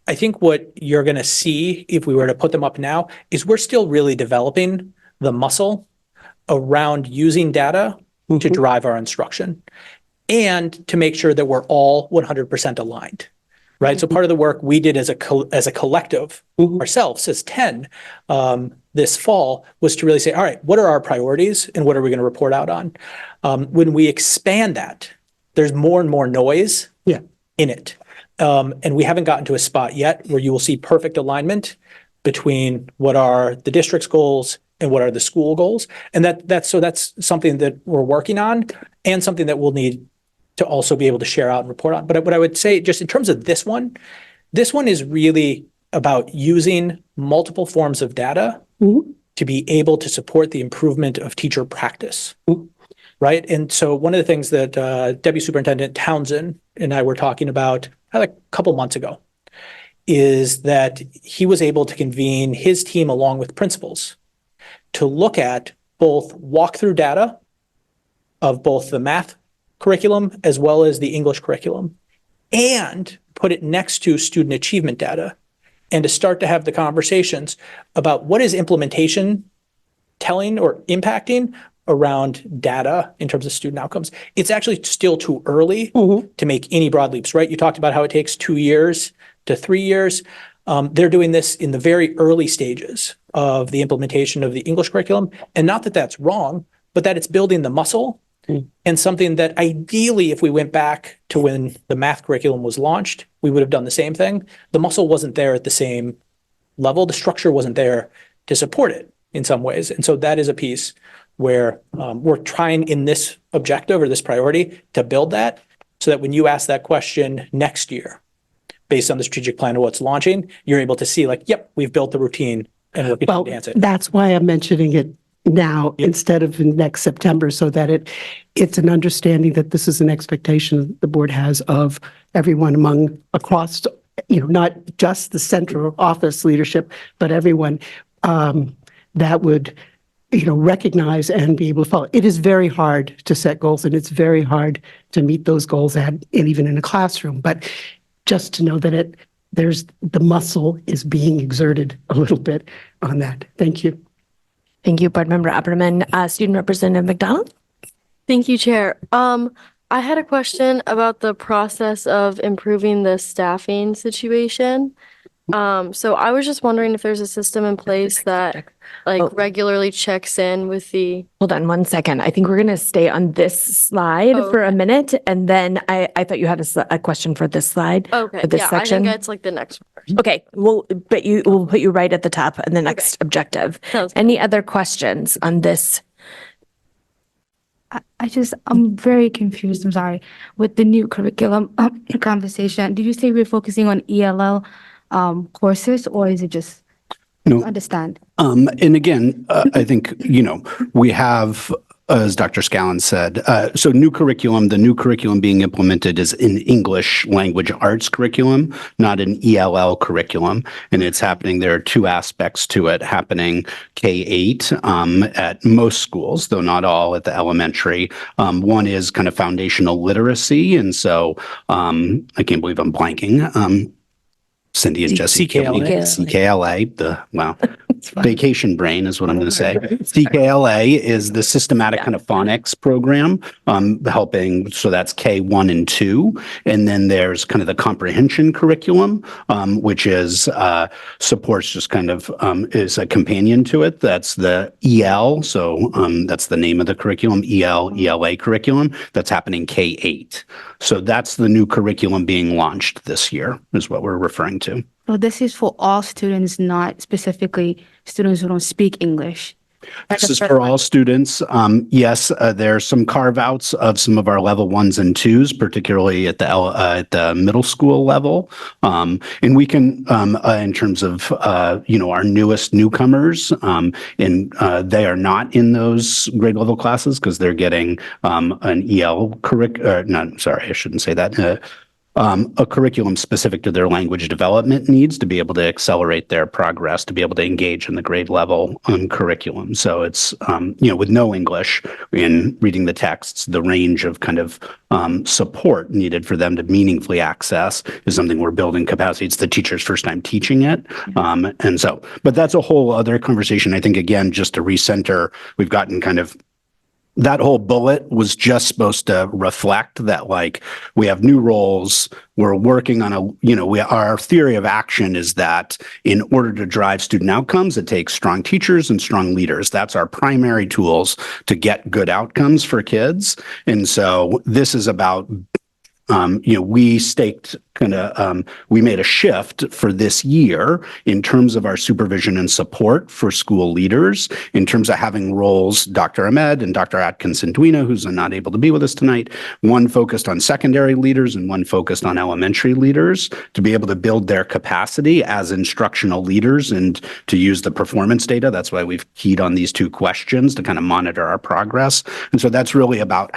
I think what you're going to see if we were to put them up now is we're still really developing the muscle around using data to drive our instruction and to make sure that we're all 100% aligned, right? So part of the work we did as a collective ourselves as 10 this fall was to really say, all right, what are our priorities and what are we going to report out on? When we expand that, there's more and more noise in it. And we haven't gotten to a spot yet where you will see perfect alignment between what are the district's goals and what are the school goals. And that's something that we're working on and something that we'll need to also be able to share out and report on. But what I would say, just in terms of this one is really about using multiple forms of data to be able to support the improvement of teacher practice. Right. And so one of the things that Deputy Superintendent Townsend and I were talking about a couple months ago is that he was able to convene his team along with principals to look at both walkthrough data of both the math curriculum as well as the English curriculum and put it next to student achievement data and to start to have the conversations about what is implementation telling or impacting around data in terms of student outcomes. It's actually still too early to make any broad leaps, right? You talked about how it takes 2 years to 3 years. They're doing this in the very early stages of the implementation of the English curriculum. And not that that's wrong, but that it's building the muscle and something that ideally, if we went back to when the math curriculum was launched, we would have done the same thing. The muscle wasn't there at the same level. The structure wasn't there to support it in some ways. And so that is a piece where we're trying in this objective or this priority to build that so that when you ask that question next year, based on the strategic plan of what's launching, you're able to see yep, we've built the routine and we're going to enhance it. That's why I'm mentioning it now instead of in next September, so that it's an understanding that this is an expectation the board has of everyone across, not just the central office leadership, but everyone that would recognize and be able to follow. It is very hard to set goals, and it's very hard to meet those goals and even in a classroom. But just to know that the muscle is being exerted a little bit on that. Thank you. Thank you, Board Member Upperman. Student Representative McDonald. Thank you, Chair. I had a question about the process of improving the staffing situation. So I was just wondering if there's a system in place that regularly checks in with the. Hold on 1 second. I think we're going to stay on this slide for a minute. And then I thought you had a question for this slide. Okay. For this section. I think it's the next one. Okay. We'll put you right at the top and the next objective. Any other questions on this? I'm very confused. I'm sorry. With the new curriculum conversation, did you say we're focusing on ELL courses, or is it just No. understand? And again, I think, we have as Dr. Scallon said, so new curriculum, the new curriculum being implemented is an English language arts curriculum, not an ELL curriculum. And it's happening, there are two aspects to it happening K-8 at most schools, though not all at the elementary. One is kind of foundational literacy. And so I can't believe I'm blanking. Cindy and Jesse. CKLA, wow. Vacation brain is what I'm going to say. CKLA is the systematic kind of phonics program, helping, so that's K1 and 2. And then there's kind of the comprehension curriculum, which is supports just kind of is a companion to it. That's the EL. So that's the name of the curriculum, ELA curriculum. That's happening K8. So that's the new curriculum being launched this year is what we're referring to. So this is for all students, not specifically students who don't speak English. This is for all students. Yes, there are some carve outs of some of our level 1s and 2s, particularly at the middle school level. And we can, in terms of, our newest newcomers, and they are not in those grade level classes because they're getting an EL curriculum. Sorry, I shouldn't say that. A curriculum specific to their language development needs to be able to accelerate their progress, to be able to engage in the grade level curriculum. So it's, with no English in reading the texts, the range of kind of support needed for them to meaningfully access is something we're building capacity. It's the teacher's first time teaching it. And so, but that's a whole other conversation. I think, again, just to recenter, we've gotten kind of that whole bullet was just supposed to reflect that, like, we have new roles. We're working on our theory of action is that in order to drive student outcomes, it takes strong teachers and strong leaders. That's our primary tools to get good outcomes for kids. And so this is about, we staked we made a shift for this year in terms of our supervision and support for school leaders, in terms of having roles, Dr. Ahmed and Dr. Atkinson-Duina, who's not able to be with us tonight, one focused on secondary leaders and one focused on elementary leaders, to be able to build their capacity as instructional leaders and to use the performance data. That's why we've keyed on these two questions to kind of monitor our progress. And so that's really about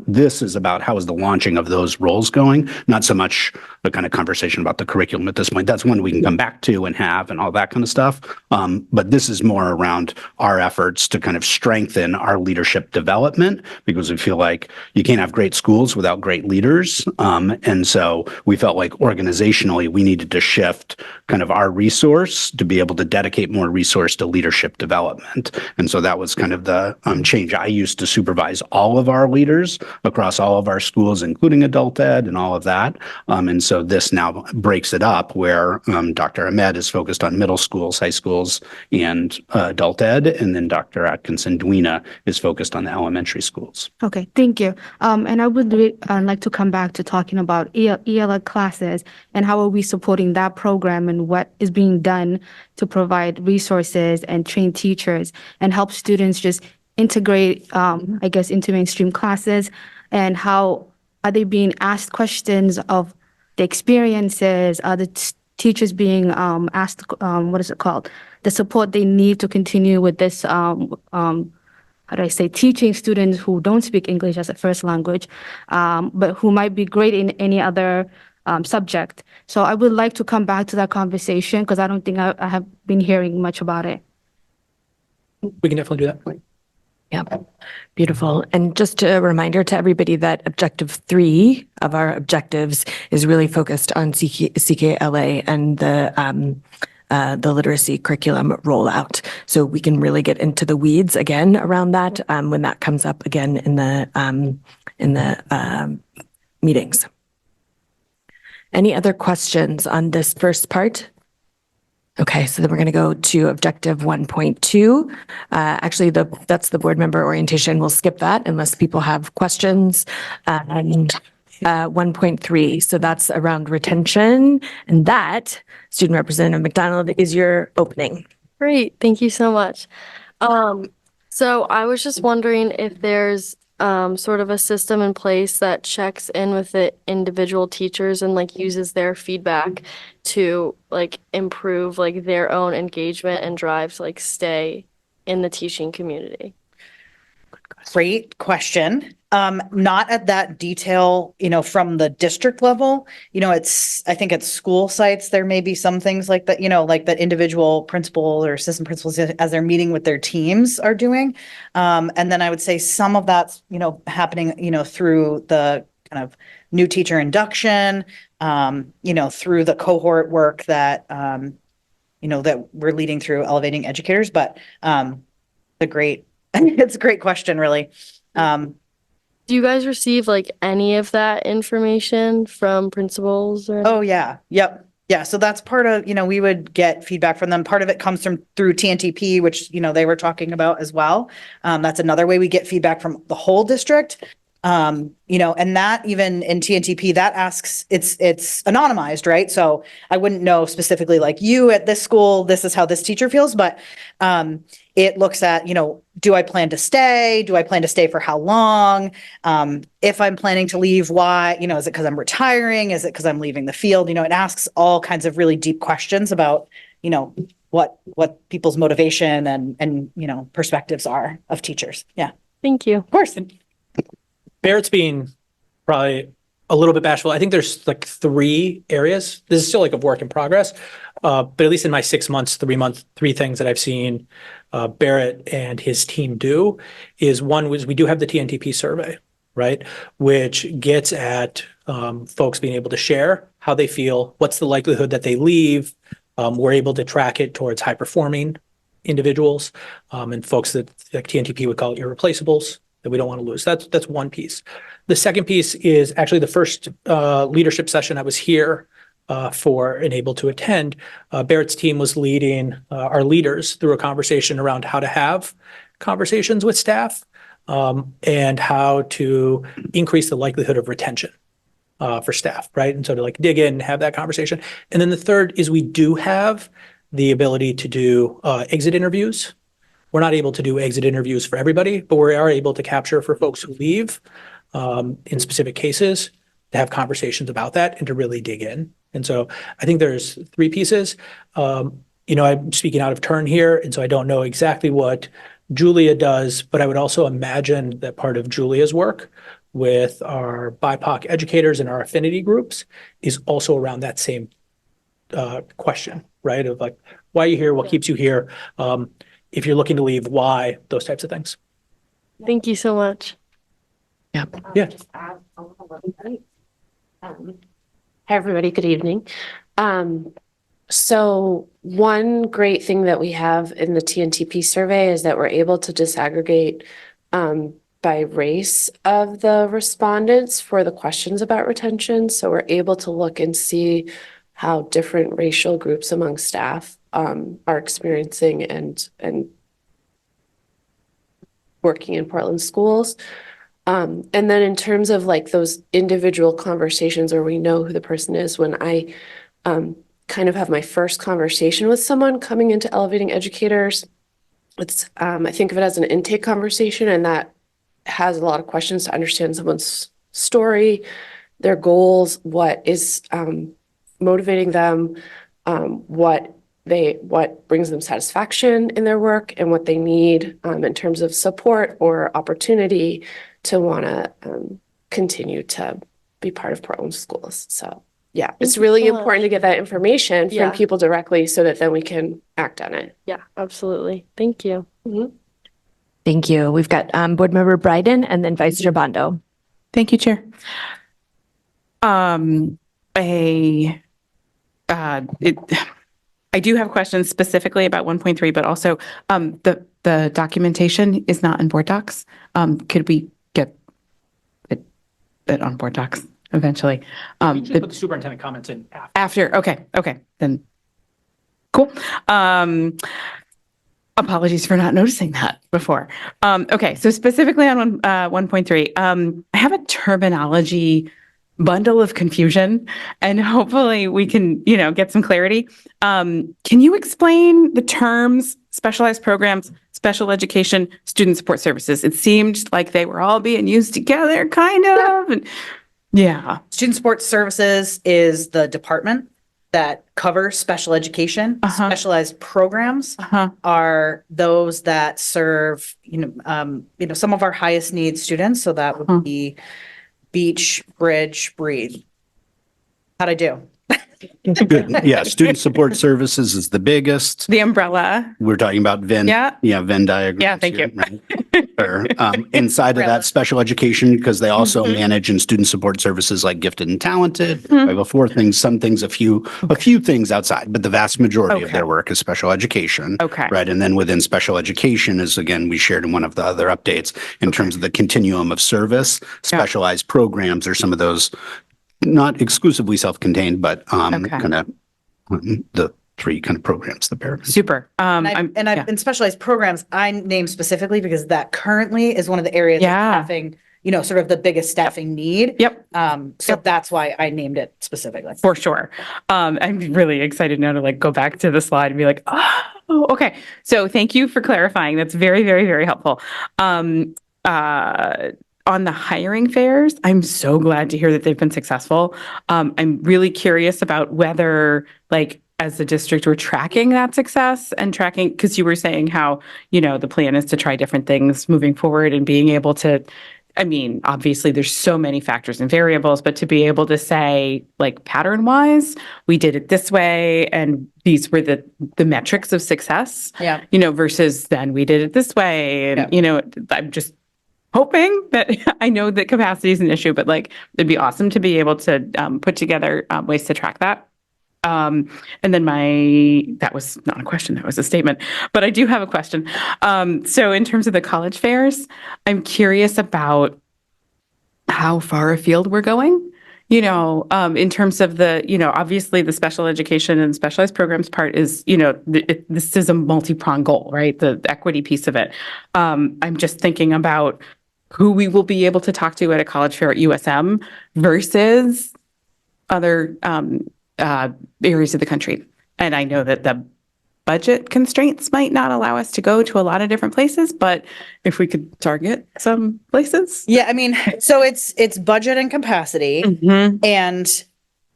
this is about how is the launching of those roles going, not so much the kind of conversation about the curriculum at this point. That's one we can come back to and have and all that kind of stuff. But this is more around our efforts to kind of strengthen our leadership development, because we feel like you can't have great schools without great leaders. And so we felt like organizationally we needed to shift kind of our resource to be able to dedicate more resource to leadership development. And so that was kind of the change. I used to supervise all of our leaders across all of our schools, including adult ed and all of that. And so this now breaks it up where Dr. Ahmed is focused on middle schools, high schools, and adult ed. And then Dr. Atkinson-Duina is focused on the elementary schools. Okay, thank you. And I would like to come back to talking about ELL classes and how are we supporting that program and what is being done to provide resources and train teachers and help students just integrate, into mainstream classes, and how are they being asked questions of the experiences, are the teachers being asked, the support they need to continue with this, teaching students who don't speak English as a first language, but who might be great in any other subject. So I would like to come back to that conversation because I don't think I have been hearing much about it. We can definitely do that. Yeah, beautiful. And just a reminder to everybody that objective 3 of our objectives is really focused on CKLA and the literacy curriculum rollout. So we can really get into the weeds again around that when that comes up again in the meetings. Any other questions on this first part? Okay, so then we're going to go to objective 1.2. Actually, that's the board member orientation. We'll skip that unless people have questions. And 1.3, so that's around retention. And that, Student Representative McDonald, is your opening. Great, thank you so much. So I was just wondering if there's sort of a system in place that checks in with the individual teachers and uses their feedback to improve their own engagement and drive to stay in the teaching community. Great question. Not at that detail, from the district level. I think at school sites, there may be some things like that, like that individual principal or assistant principals as they're meeting with their teams are doing. And then I would say some of that's, happening, through the kind of new teacher induction, through the cohort work that, that we're leading through Elevating Educators. But it's a great question, really. Do you guys receive like any of that information from principals or? Oh, yeah. Yep. Yeah. So that's part of, we would get feedback from them. Part of it comes through TNTP, which, they were talking about as well. That's another way we get feedback from the whole district. And that even in TNTP, that asks, it's anonymized, right? So I wouldn't know specifically like you at this school, this is how this teacher feels, but it looks at, do I plan to stay? Do I plan to stay for how long? If I'm planning to leave, why? Is it because I'm retiring? Is it because I'm leaving the field? It asks all kinds of really deep questions about, what people's motivation and perspectives are of teachers. Yeah. Thank you. Of course. Barrett's being probably a little bit bashful. I think there's like 3 areas. This is still like a work in progress. But at least in my 6 months, 3 things that I've seen Barrett and his team do is one was we do have the TNTP survey, right? Which gets at folks being able to share how they feel, what's the likelihood that they leave. We're able to track it towards high performing individuals and folks that like TNTP would call irreplaceables that we don't want to lose. That's one piece. The second piece is actually the first leadership session I was here for and able to attend. Barrett's team was leading our leaders through a conversation around how to have conversations with staff and how to increase the likelihood of retention for staff, right? And so to like dig in and have that conversation. And then the third is we do have the ability to do exit interviews. We're not able to do exit interviews for everybody, but we are able to capture for folks who leave in specific cases to have conversations about that and to really dig in. And so I think there's 3 pieces. I'm speaking out of turn here, and so I don't know exactly what Julia does, but I would also imagine that part of Julia's work with our BIPOC educators and our affinity groups is also around that same question, right? Of like, why are you here? What keeps you here? If you're looking to leave, why? Those types of things. Thank you so much. Yeah. Hi, everybody. Good evening. So one great thing that we have in the TNTP survey is that we're able to disaggregate by race of the respondents for the questions about retention. So we're able to look and see how different racial groups among staff are experiencing and working in Portland schools. And then in terms of like those individual conversations where we know who the person is, when I kind of have my first conversation with someone coming into Elevating Educators, it's I think of it as an intake conversation, and that has a lot of questions to understand someone's story, their goals, what is motivating them, what brings them satisfaction in their work, and what they need in terms of support or opportunity to want to continue to be part of Portland schools. So yeah, it's really important to get that information from people directly so that then we can act on it. Yeah, absolutely. Thank you. Mm-hmm. Thank you. We've got Board Member Bryden and then Vice Chair Bondo. Thank you, Chair. I do have questions specifically about 1.3, but also the documentation is not in board docs. Could we get it on board docs eventually? You can put the superintendent comments in after. Okay, then cool. Apologies for not noticing that before. Okay, so specifically on 1.3, I have a terminology bundle of confusion, and hopefully we can, get some clarity. Can you explain the terms specialized programs, special education, student support services? It seemed like they were all being used together, kind of. And, yeah. Student support services is the department. that cover special education. Uh-huh. Specialized programs are those that serve, some of our highest needs students. So that would be Beach, Bridge, Breathe. How'd I do? Good. Yeah. Student support services is the biggest. The umbrella. We're talking about Venn. Yeah. Yeah. Venn diagrams. Yeah, thank here, you. right? Or, inside of that, special education, because they also manage in student support services like gifted and talented. I have some things, a few things outside, but the vast majority of their work is special education. Okay. Right. And then within special education is, again, we shared in one of the other updates in terms of the continuum of service, specialized programs are some of those not exclusively self-contained, but kind of the three kind of programs, the pair. Super. In specialized programs, I name specifically because that currently is one of the areas of staffing, sort of the biggest staffing need. Yep. So that's why I named it specifically. For sure. I'm really excited now to like go back to the slide and be like, oh, okay. So thank you for clarifying. That's very, very, very helpful. On the hiring fairs, I'm so glad to hear that they've been successful. I'm really curious about whether, like, as a district, we're tracking that success and tracking, because you were saying how, the plan is to try different things moving forward and being able to, I mean, obviously there's so many factors and variables, but to be able to say, like, pattern wise, we did it this way and these were the metrics of success, versus then we did it this way. And, I'm just hoping that I know that capacity is an issue, but like, it'd be awesome to be able to put together ways to track that. And then that was not a question, that was a statement, but I do have a question. So in terms of the college fairs, I'm curious about how far afield we're going, in terms of obviously the special education and specialized programs part is, this is a multi-pronged goal, right? The equity piece of it. I'm just thinking about who we will be able to talk to at a college fair at USM versus other areas of the country. And I know that the budget constraints might not allow us to go to a lot of different places, but if we could target some places. Yeah, I mean, so it's budget and capacity, and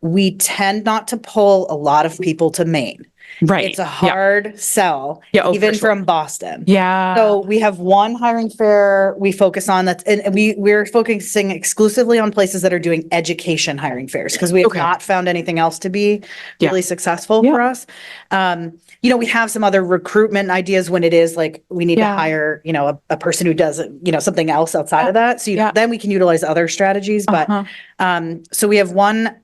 we tend not to pull a lot of people to Maine. Right. It's a hard sell, even from Boston. Yeah. So we have one hiring fair we focus on and we're focusing exclusively on places that are doing education hiring fairs because we have not found anything else to be really successul for us. We have some other recruitment ideas when it is like we need to hire, a person who does, something else outside of that. So then we can utilize other strategies. But so we have one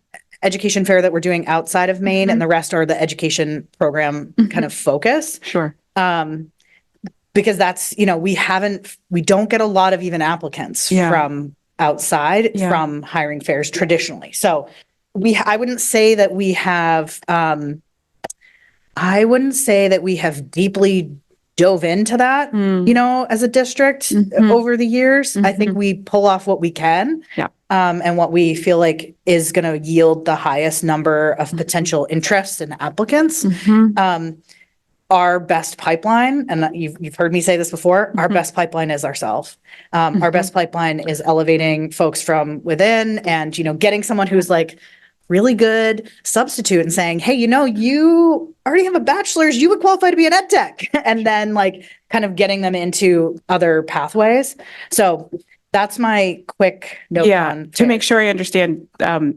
education fair that we're doing outside of Maine, and the rest are the education program kind of focus. Sure. Because that's, we don't get a lot of even applicants from outside from hiring fairs traditionally. So I wouldn't say that we have, deeply dove into that, as a district over the years. I think we pull off what we can. And what we feel like is going to yield the highest number of potential interests and applicants. Our best pipeline, and you've heard me say this before, our best pipeline is ourselves. Our best pipeline is elevating folks from within and, getting someone who's like really good substitute and saying, hey, you already have a bachelor's, you would qualify to be an ed tech. And then like kind of getting them into other pathways. So that's my quick note on to make sure I understand.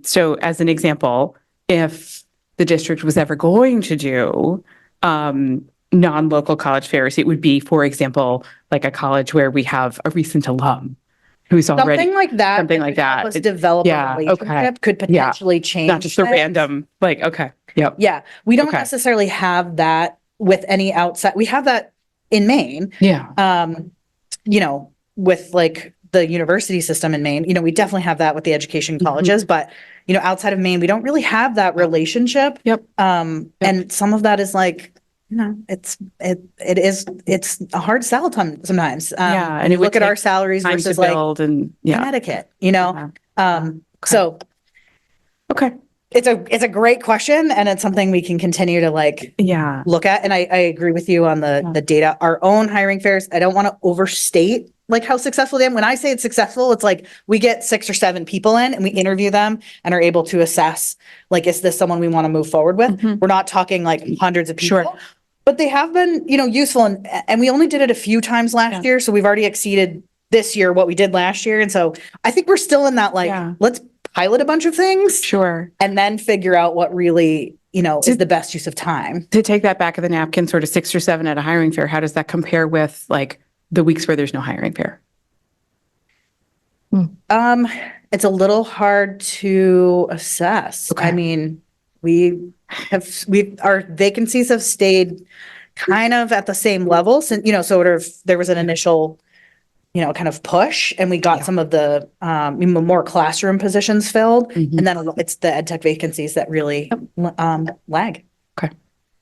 So as an example, if the district was ever going to do non-local college fairs, it would be, for example, like a college where we have a recent alum who's already something like that. Something like that. Help us develop a relationship could potentially change. Not just a random, Yeah. We don't necessarily have that with any outside. We have that in Maine. With like the university system in Maine, we definitely have that with the education colleges, but outside of Maine, we don't really have that relationship. And some of that is like, it's a hard sell sometimes. And you look at our salaries versus like Connecticut, so. Okay. it's a great question, and it's something we can continue to look at. And I agree with you on the data. Our own hiring fairs, I don't want to overstate how successful they are. When I say it's successful, it's like we get 6 or 7 people in and we interview them and are able to assess, is this someone we want to move forward with? We're not talking hundreds of people, but they have been, useful. And we only did it a few times last year. So we've already exceeded this year what we did last year. And so I think we're still in that, let's pilot a bunch of things. Sure. And then figure out what really, is the best use of time. To take that back of the napkin, sort of 6 or 7 at a hiring fair, how does that compare with the weeks where there's no hiring fair? It's a little hard to assess. Okay. I mean, our vacancies have stayed kind of at the same level since, sort of there was an initial, kind of push, and we got some of the more classroom positions filled, and then it's the ed tech vacancies that really lag. Okay.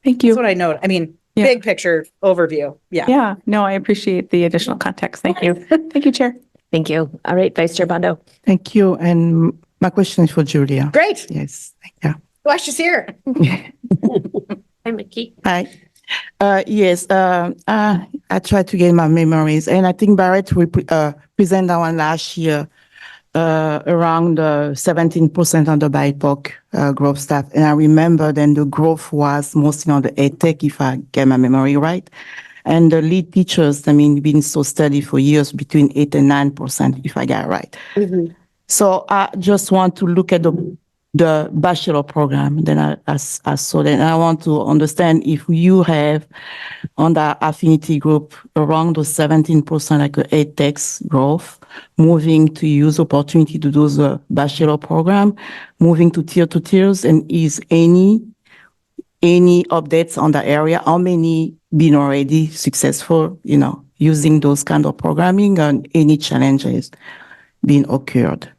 Thank you. That's what I know. I mean, big picture overview. Yeah. Yeah. No, I appreciate the additional context. Thank you. Thank you, Chair. Thank you. All right, Vice Chair Bondo. Thank you. And my question is for Julia. Great. Yes. Thank you. Well, she's here. Hi, Mickey. Hi. Yes, I tried to get my memories, and I think Barrett will present that one last year, around 17% on the BIPOC growth staff. And I remember then the growth was mostly on the EdTech, if I get my memory right. And the lead teachers, been so steady for years, between 8 and 9%, if I get it right. So I just want to look at the bachelor program. Then I saw that, and I want to understand if you have on the affinity group around the 17% like a EdTech growth, moving to use opportunity to do the bachelor program, moving to tier 2 tiers, and is any updates on the area? How many been already successful, using those kind of programming, and any challenges being occurred?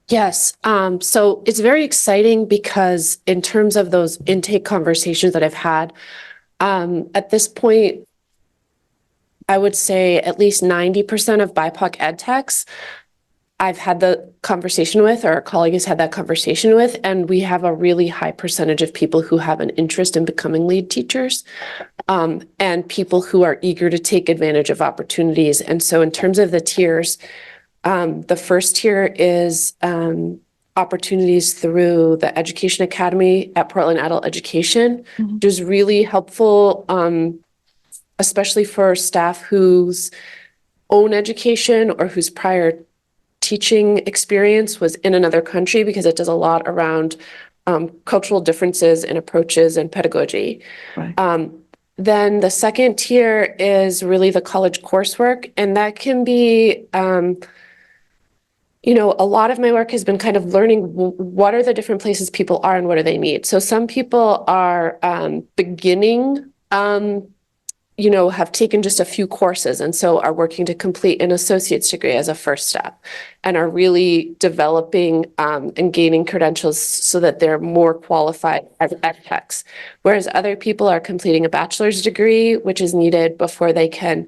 Yes. So it's very exciting because in terms of those intake conversations that I've had, at this point, I would say at least 90% of BIPOC ed techs I've had the conversation with, or a colleague has had that conversation with, and we have a really high percentage of people who have an interest in becoming lead teachers, and people who are eager to take advantage of opportunities. And so in terms of the tiers, the first tier is opportunities through the Education Academy at Portland Adult Education, which is really helpful, especially for staff whose own education or whose prior teaching experience was in another country, because it does a lot around cultural differences in approaches and pedagogy. Right. Then the second tier is really the college coursework, and that can be a lot of my work has been kind of learning what are the different places people are and what do they need. So some people are beginning, have taken just a few courses, and so are working to complete an associate's degree as a first step, and are really developing and gaining credentials so that they're more qualified as ed techs. Whereas other people are completing a bachelor's degree, which is needed before they can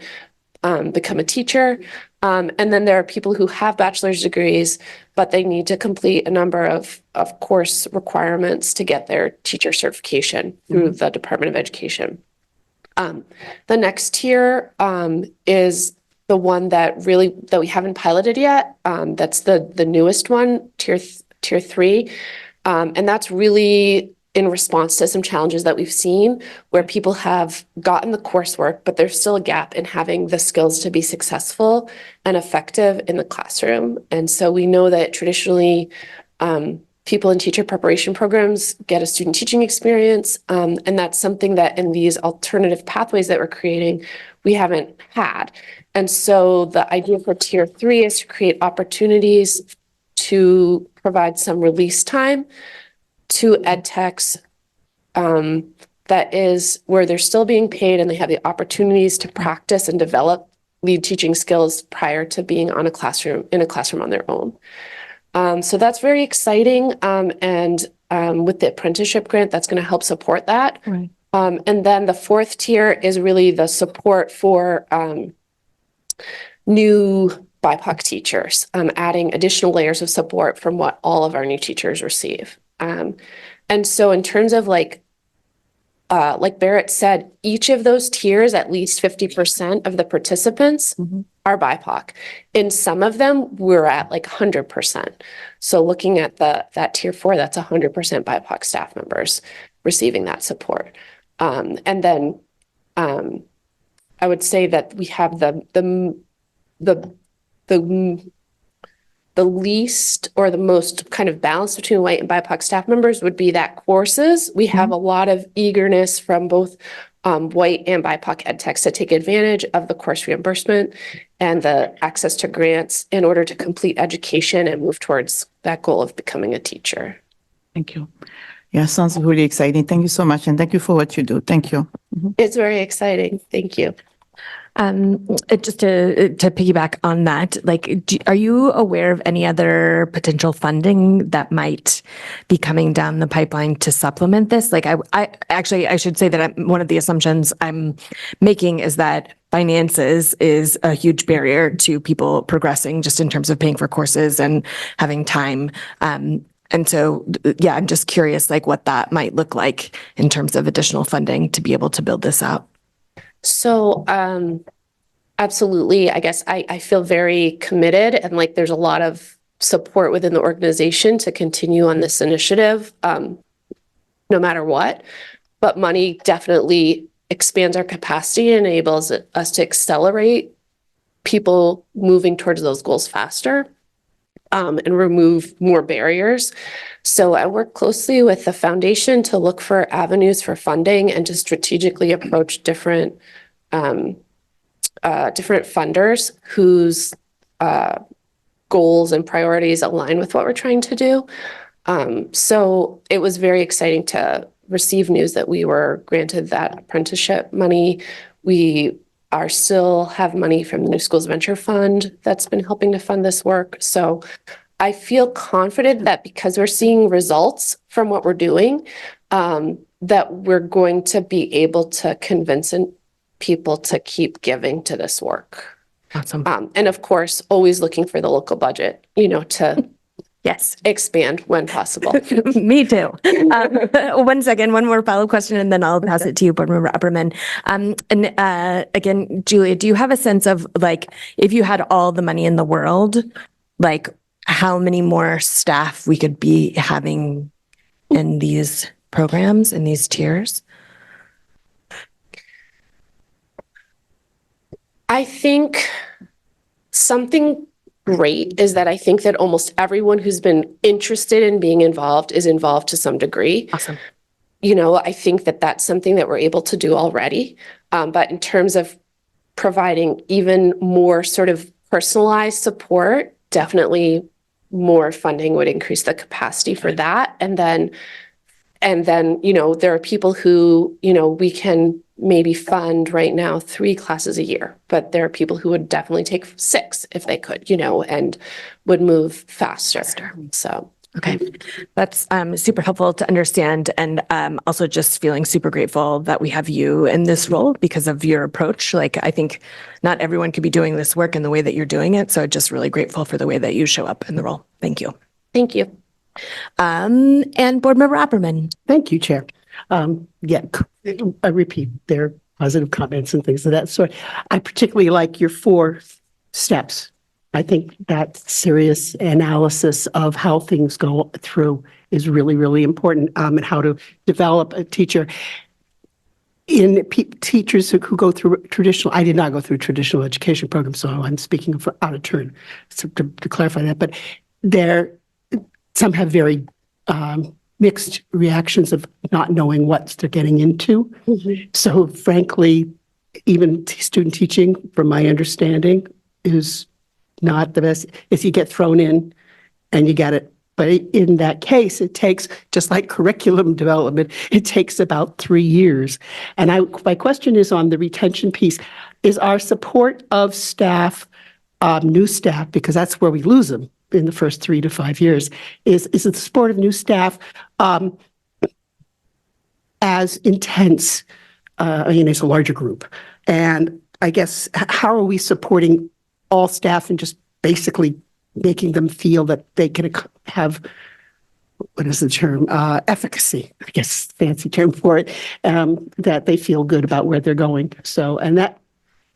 become a teacher. And then there are people who have bachelor's degrees, but they need to complete a number of course requirements to get their teacher certification through the Department of Education. The next tier is the one that we haven't piloted yet. That's the newest one, tier 3. And that's really in response to some challenges that we've seen, where people have gotten the coursework, but there's still a gap in having the skills to be successful and effective in the classroom. And so we know that traditionally, people in teacher preparation programs get a student teaching experience, and that's something that in these alternative pathways that we're creating, we haven't had. And so the idea for tier 3 is to create opportunities to provide some release time to ed techs, that is where they're still being paid and they have the opportunities to practice and develop lead teaching skills prior to being in a classroom on their own. So that's very exciting. And with the apprenticeship grant, that's going to help support that. Right. And then the fourth tier is really the support for new BIPOC teachers, adding additional layers of support from what all of our new teachers receive. And so in terms of like Barrett said, each of those tiers, at least 50% of the participants are BIPOC. In some of them, we're at like 100%. So looking at that tier 4, that's 100% BIPOC staff members receiving that support. And then I would say that we have the least or the most kind of balance between white and BIPOC staff members would be that courses. We have a lot of eagerness from both white and BIPOC ed techs to take advantage of the course reimbursement and the access to grants in order to complete education and move towards that goal of becoming a teacher. Thank you. Yeah, sounds really exciting. Thank you so much. And thank you for what you do. Thank you. It's very exciting. Thank you. Just to piggyback on that, like, are you aware of any other potential funding that might be coming down the pipeline to supplement this? Like, I should say that one of the assumptions I'm making is that finances is a huge barrier to people progressing just in terms of paying for courses and having time. And so, yeah, I'm just curious, like, what that might look like in terms of additional funding to be able to build this out. So, absolutely. I guess I feel very committed and like there's a lot of support within the organization to continue on this initiative, no matter what. But money definitely expands our capacity and enables us to accelerate people moving towards those goals faster, and remove more barriers. So I work closely with the foundation to look for avenues for funding and to strategically approach different funders whose goals and priorities align with what we're trying to do. So it was very exciting to receive news that we were granted that apprenticeship money. We are still have money from the New Schools Venture Fund that's been helping to fund this work. So I feel confident that because we're seeing results from what we're doing, that we're going to be able to convince people to keep giving to this work. Awesome. And of course, always looking for the local budget, to yes, expand when possible. Me too. 1 second, one more follow-up question, and then I'll pass it to you, Board Member Upperman. Again, Julia, do you have a sense of, like, if you had all the money in the world, like, how many more staff we could be having in these programs, in these tiers? I think something great is that I think that almost everyone who's been interested in being involved is involved to some degree. Awesome. I think that that's something that we're able to do already. But in terms of providing even more sort of personalized support, definitely more funding would increase the capacity for that. And then, there are people who, we can maybe fund right now 3 classes a year, but there are people who would definitely take 6 if they could, and would move faster. So. Okay, that's super helpful to understand, and also just feeling super grateful that we have you in this role because of your approach. Like, I think not everyone could be doing this work in the way that you're doing it, so just really grateful for the way that you show up in the role. Thank you. Thank you. And Board Member Opperman. Thank you, Chair. Yeah, I repeat their positive comments and things of that sort. I particularly like your 4 steps. I think that serious analysis of how things go through is really, really important, and how to develop a teacher. In teachers who go through traditional, I did not go through traditional education programs, so I'm speaking out of turn, so to clarify that, but some have very mixed reactions of not knowing what they're getting into. Mm-hmm. So frankly, even student teaching, from my understanding, is not the best. Is you get thrown in and you get it. But in that case, it takes, just like curriculum development, it takes about 3 years. And my question is on the retention piece. Is our support of staff, new staff, because that's where we lose them in the first 3 to 5 years, is the support of new staff as intense? It's a larger group. And I guess, how are we supporting all staff and just basically making them feel that they can have what is the term? Efficacy, I guess, fancy term for it, that they feel good about where they're going. So, and that,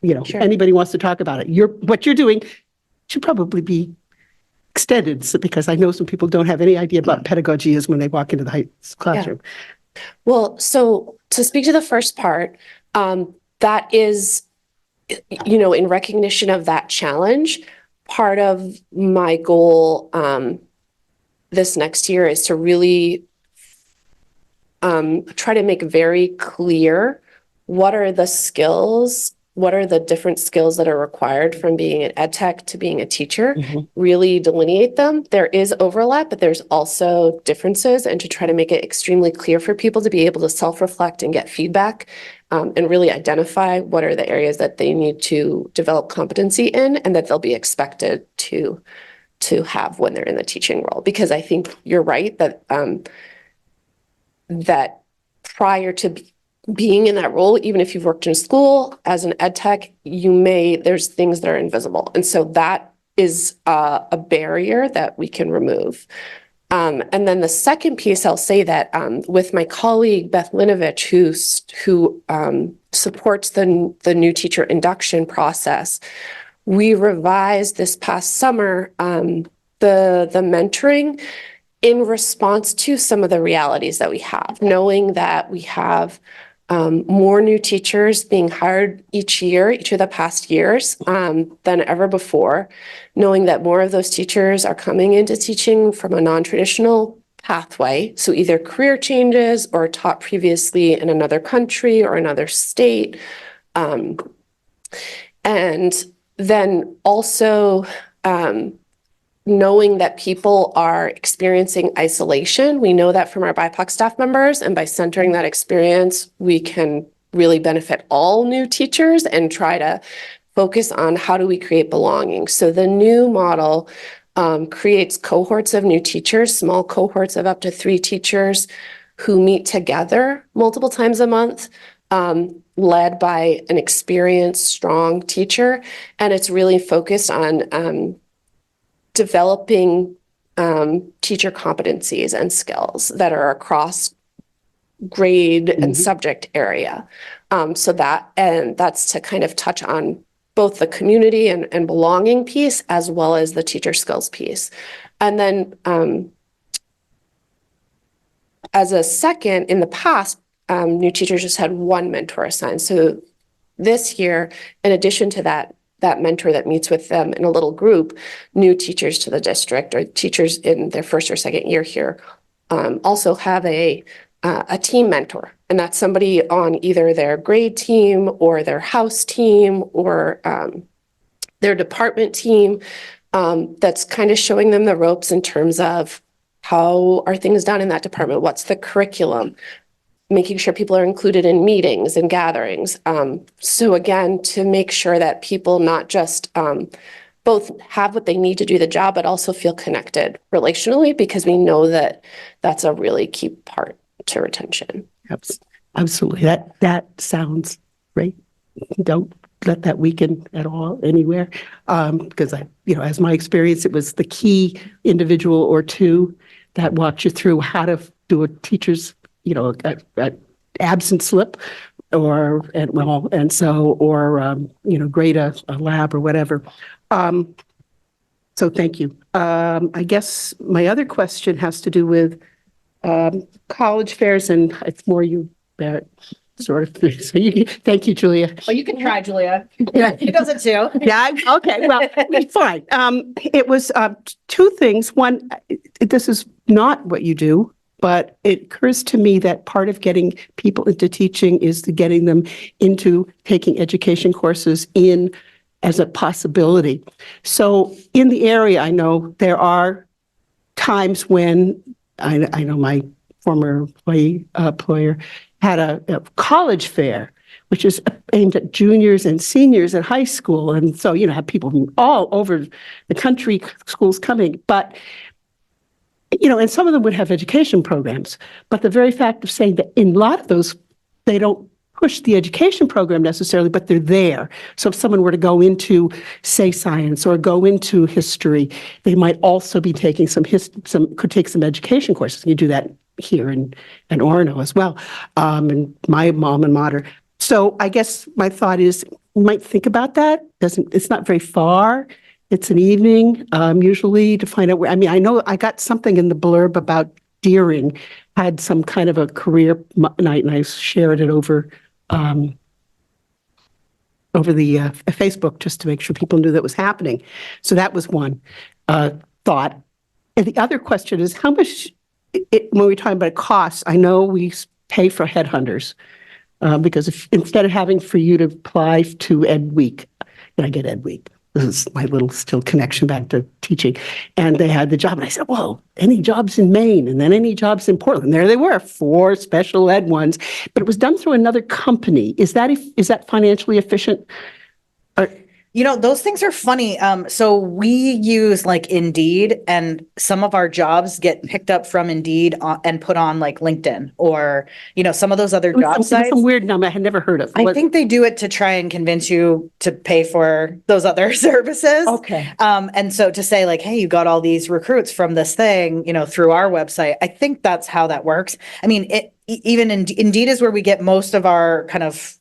anybody wants to talk about it, what you're doing should probably be extended, because I know some people don't have any idea about pedagogy is when they walk into the classroom. Well, so to speak to the first part, that is, in recognition of that challenge, part of my goal this next year is to really try to make very clear what are the skills, what are the different skills that are required from being an ed tech to being a teacher, really delineate them. There is overlap, but there's also differences, and to try to make it extremely clear for people to be able to self-reflect and get feedback and really identify what are the areas that they need to develop competency in and that they'll be expected to have when they're in the teaching role. Because I think you're right that that prior to being in that role, even if you've worked in school as an ed tech, there's things that are invisible. And so that is a barrier that we can remove. And then the second piece, I'll say that with my colleague, Beth Linovich, who supports the new teacher induction process, we revised this past summer the mentoring in response to some of the realities that we have, knowing that we have more new teachers being hired each of the past years than ever before, knowing that more of those teachers are coming into teaching from a non-traditional pathway, so either career changes or taught previously in another country or another state. And then also knowing that people are experiencing isolation. We know that from our BIPOC staff members, and by centering that experience, we can really benefit all new teachers and try to focus on how do we create belonging. So the new model creates cohorts of new teachers, small cohorts of up to 3 teachers who meet together multiple times a month, led by an experienced, strong teacher. And it's really focused on developing teacher competencies and skills that are across grade and subject area. That's to kind of touch on both the community and belonging piece, as well as the teacher skills piece. And then as a second, in the past, new teachers just had one mentor assigned. So this year, in addition to that mentor that meets with them in a little group, new teachers to the district or teachers in their first or second year here also have a team mentor. And that's somebody on either their grade team or their house team or their department team that's kind of showing them the ropes in terms of how are things done in that department, what's the curriculum, making sure people are included in meetings and gatherings. So again, to make sure that people not just both have what they need to do the job, but also feel connected relationally, because we know that that's a really key part to retention. Absolutely. That sounds great. Don't let that weaken at all anywhere. Because as my experience, it was the key individual or two that walked you through how to do a teacher's absent slip or grade a lab or whatever. So thank you. I guess my other question has to do with college fairs, and it's more you, Barrett, sort of. So thank you, Julia. Well, you can try, Julia. Yeah. He does it too. Yeah. Okay. Well, fine. It was 2 things. One, this is not what you do, but it occurs to me that part of getting people into teaching is to getting them into taking education courses as a possibility. So in the area, I know there are times when I know my former employer had a college fair, which is aimed at juniors and seniors at high school. And so, have people from all over the country, schools coming. But and some of them would have education programs, but the very fact of saying that in a lot of those, they don't push the education program necessarily, but they're there. So if someone were to go into, say, science or go into history, they might also be taking could take some education courses. You do that here in Orono as well, and my alma mater. So I guess my thought is, you might think about that. It's not very far. It's an evening, usually, to find out where, I mean, I know I got something in the blurb about Deering had some kind of a career night, and I shared it over the Facebook just to make sure people knew that was happening. So that was one thought. And the other question is, how much, when we're talking about costs, I know we pay for headhunters, because if instead of having for you to apply to Ed Week, and I get Ed Week. This is my little still connection back to teaching. And they had the job. And I said, whoa, any jobs in Maine? And then any jobs in Portland? There they were, 4 special ed ones. But it was done through another company. Is that financially efficient? You know, those things are funny. So we use like Indeed, and some of our jobs get picked up from Indeed and put on like LinkedIn or, you know, some of those other job sites. Some weird number I had never heard of. I think they do it to try and convince you to pay for those other services. Okay. And so to say like, hey, you got all these recruits from this thing, you know, through our website, I think that's how that works. I mean, even Indeed is where we get most of our kind of,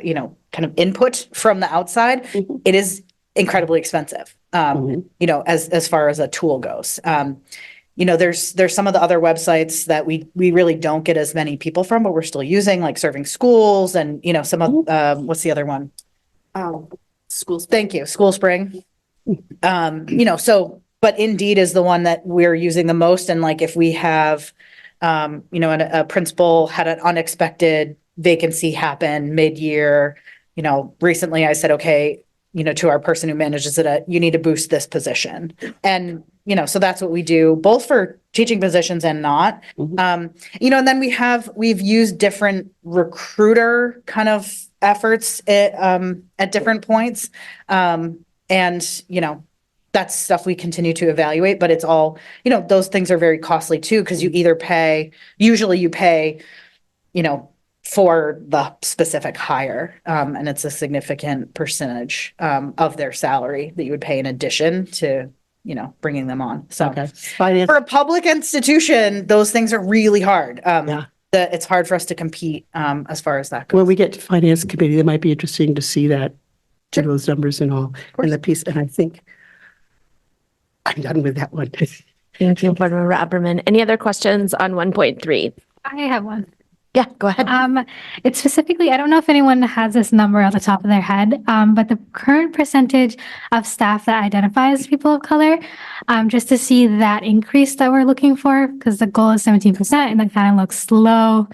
you know, kind of input from the outside. Mm-hmm. It is incredibly expensive, you know, as far as a tool goes. You know, there's some of the other websites that we really don't get as many people from, but we're still using, like Serving Schools and, you know, some of, what's the other one? Schools. Thank you, School Spring. You know, so, but Indeed is the one that we're using the most. And like, if we have, you know, a principal had an unexpected vacancy happen mid-year, you know, recently I said, okay, you know, to our person who manages it, you need to boost this position. And, you know, so that's what we do both for teaching positions and not, you know, and then we've used different recruiter kind of efforts at different points. And, you know, that's stuff we continue to evaluate, but it's all, you know, those things are very costly too, because usually you pay, you know, for the specific hire. And it's a significant percentage of their salary that you would pay in addition to, you know, bringing them on. So for a public institution, those things are really hard. It's hard for us to compete as far as that goes. When we get to finance committee, it might be interesting to see that, those numbers and all in the piece. And I think I'm done with that one. Thank you, Board Member Aberman. Any other questions on 1.3? I have one. Yeah, go ahead. It's specifically, I don't know if anyone has this number on the top of their head, but the current percentage of staff that identify as people of color, just to see that increase that we're looking for, because the goal is 17% and that kind of looks low.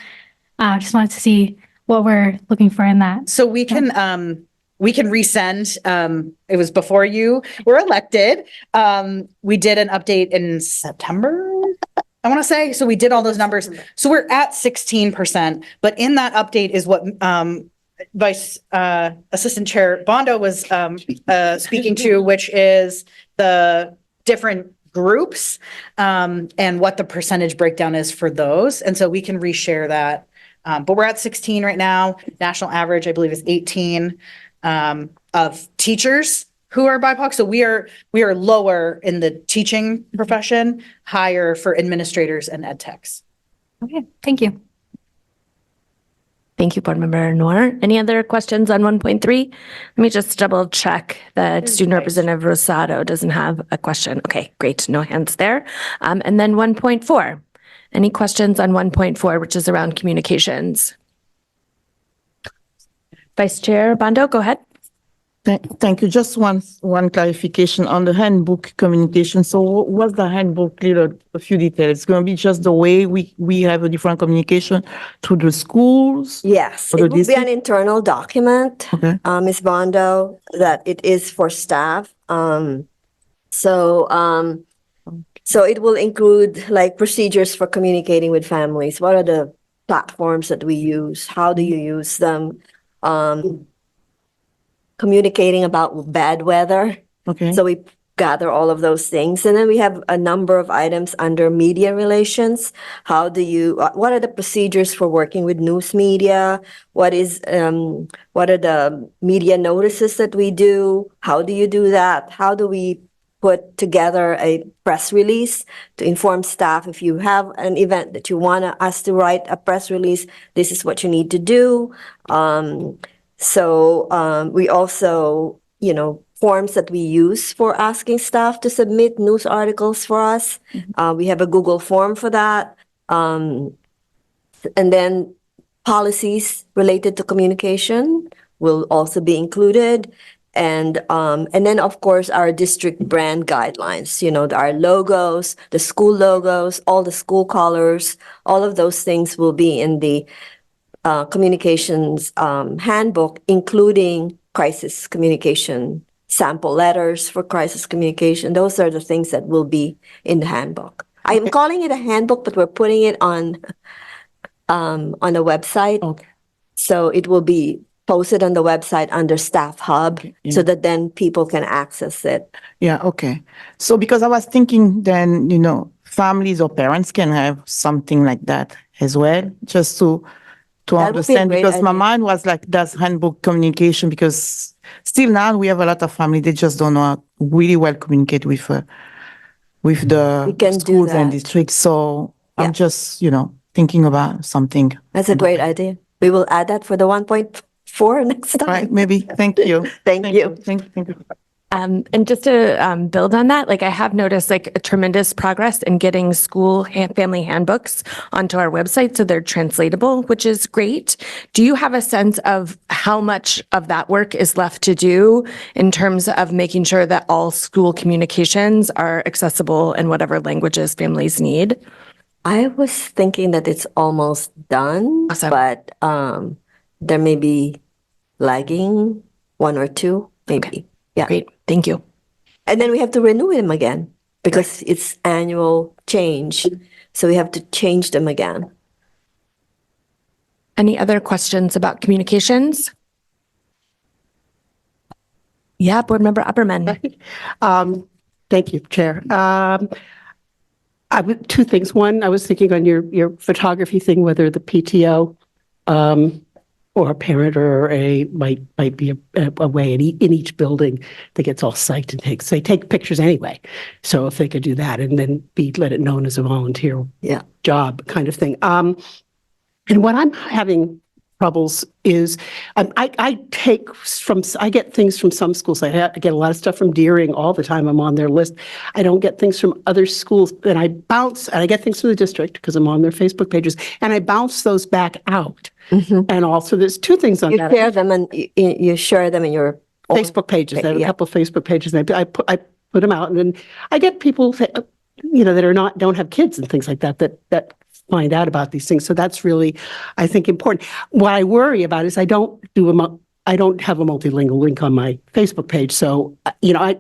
Just wanted to see what we're looking for in that. So we can resend, it was before you were elected. We did an update in September, I want to say. So we did all those numbers. So we're at 16%, but in that update is what Vice Assistant Chair Bondo was speaking to, which is the different groups and what the percentage breakdown is for those. And so we can reshare that. But we're at 16 right now. National average, I believe, is 18 of teachers who are BIPOC. So we are lower in the teaching profession, higher for administrators and ed techs. Okay, thank you. Thank you, Board Member Noor. Any other questions on 1.3? Let me just double check that Student Representative Rosado doesn't have a question. Okay, great. No hands there. And then 1.4. Any questions on 1.4, which is around communications? Vice Chair Bondo, go ahead. Thank you. Just one clarification on the handbook communication. So what's the handbook? A few details. It's going to be just the way we have a different communication to the schools? Yes, it will be an internal document, Ms. Bondo, that it is for staff. So it will include like procedures for communicating with families. What are the platforms that we use? How do you use them? Communicating about bad weather. Okay. So we gather all of those things. And then we have a number of items under media relations. How do you, what are the procedures for working with news media? What are the media notices that we do? How do you do that? How do we put together a press release to inform staff? If you have an event that you want us to write a press release, this is what you need to do. We also, forms that we use for asking staff to submit news articles for us. We have a Google form for that. And then policies related to communication will also be included. And then, of course, our district brand guidelines, our logos, the school logos, all the school colors, all of those things will be in the communications handbook, including crisis communication, sample letters for crisis communication. Those are the things that will be in the handbook. I'm calling it a handbook, but we're putting it on the website. Okay. So it will be posted on the website under Staff Hub, so that then people can access it. Yeah, okay. So because I was thinking then, families or parents can have something like that as well, just to That would be a understand, great because my idea. mind was like, does handbook communication, because still now we have a lot of family, they just don't know how really well communicate with the We can do schools and that. districts. So Yeah. I'm just, thinking about something. That's a great idea. We will add that for the 1.4 next time. Right, maybe. Thank you. Thank you. Thank you. And just to build on that, I have noticed a tremendous progress in getting family handbooks onto our website, so they're translatable, which is great. Do you have a sense of how much of that work is left to do in terms of making sure that all school communications are accessible in whatever languages families need? I was thinking that it's almost done, Awesome. but there may be lagging one or two, maybe. Okay. Yeah. Great, thank you. And then we have to renew them again because it's annual change. So we have to change them again. Any other questions about communications? Yeah, Board Member Upperman. Thank you, Chair. Two things. One, I was thinking on your photography thing, whether the PTO or a parent or might be a way in each building that gets all psyched and they take pictures anyway. So if they could do that and then let it known as a volunteer job kind of thing. And what I'm having troubles is I get things from some schools. I get a lot of stuff from Deering all the time. I'm on their list. I don't get things from other schools, and I get things from the district because I'm on their Facebook pages, and I bounce those back out. And also there's two things on that. You share them in your Facebook pages. I have a couple of Facebook pages, and I put them out, and then I get people that don't have kids and things like that find out about these things. So that's really, I think, important. What I worry about is I don't have a multilingual link on my Facebook page. So,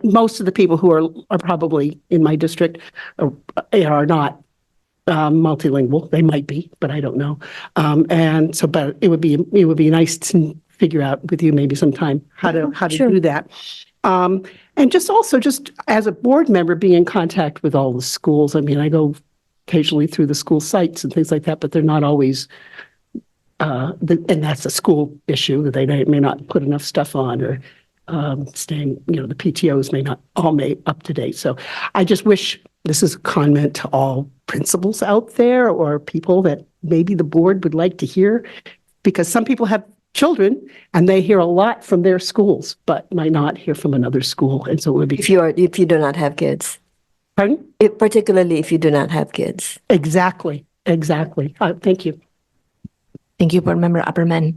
most of the people who are probably in my district are not multilingual. They might be, but I don't know. But it would be nice to figure out with you maybe sometime how to do that. And just as a board member, being in contact with all the schools. I mean, I go occasionally through the school sites and things like that, but they're not always, and that's a school issue that they may not put enough stuff on, or staying, the PTOs may not all up to date. So I just wish, this is a comment to all principals out there or people that maybe the board would like to hear, because some people have children and they hear a lot from their schools, but might not hear from another school. And so it would be. If you do not have kids. Pardon? Particularly if you do not have kids. Exactly. Thank you. Thank you, Board Member Upperman.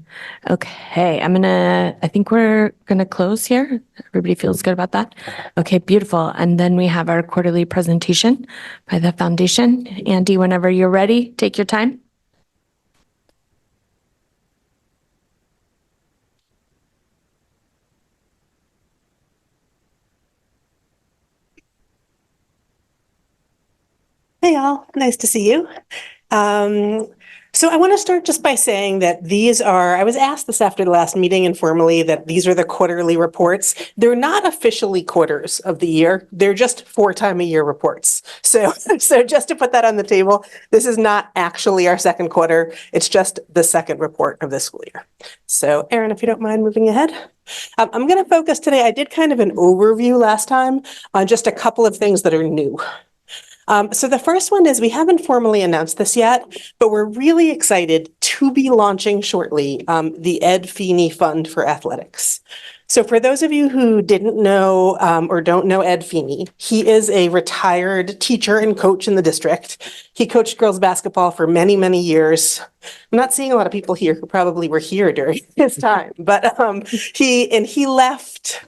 Okay, I think we're gonna close here. Everybody feels good about that? Okay, beautiful. And then we have our quarterly presentation by the foundation. Andy, whenever you're ready, take your time. Hey, y'all. Nice to see you. So I want to start just by saying that I was asked this after the last meeting informally that these are the quarterly reports. They're not officially quarters of the year. They're just 4-time-a-year reports. So just to put that on the table, this is not actually our second quarter. It's just the second report of the school year. So Erin, if you don't mind moving ahead. I'm going to focus today. I did kind of an overview last time on just a couple of things that are new. So the first one is we haven't formally announced this yet, but we're really excited to be launching shortly the Ed Feeney Fund for Athletics. So for those of you who didn't know or don't know Ed Feeney, he is a retired teacher and coach in the district. He coached girls basketball for many, many years. I'm not seeing a lot of people here who probably were here during his time, but he left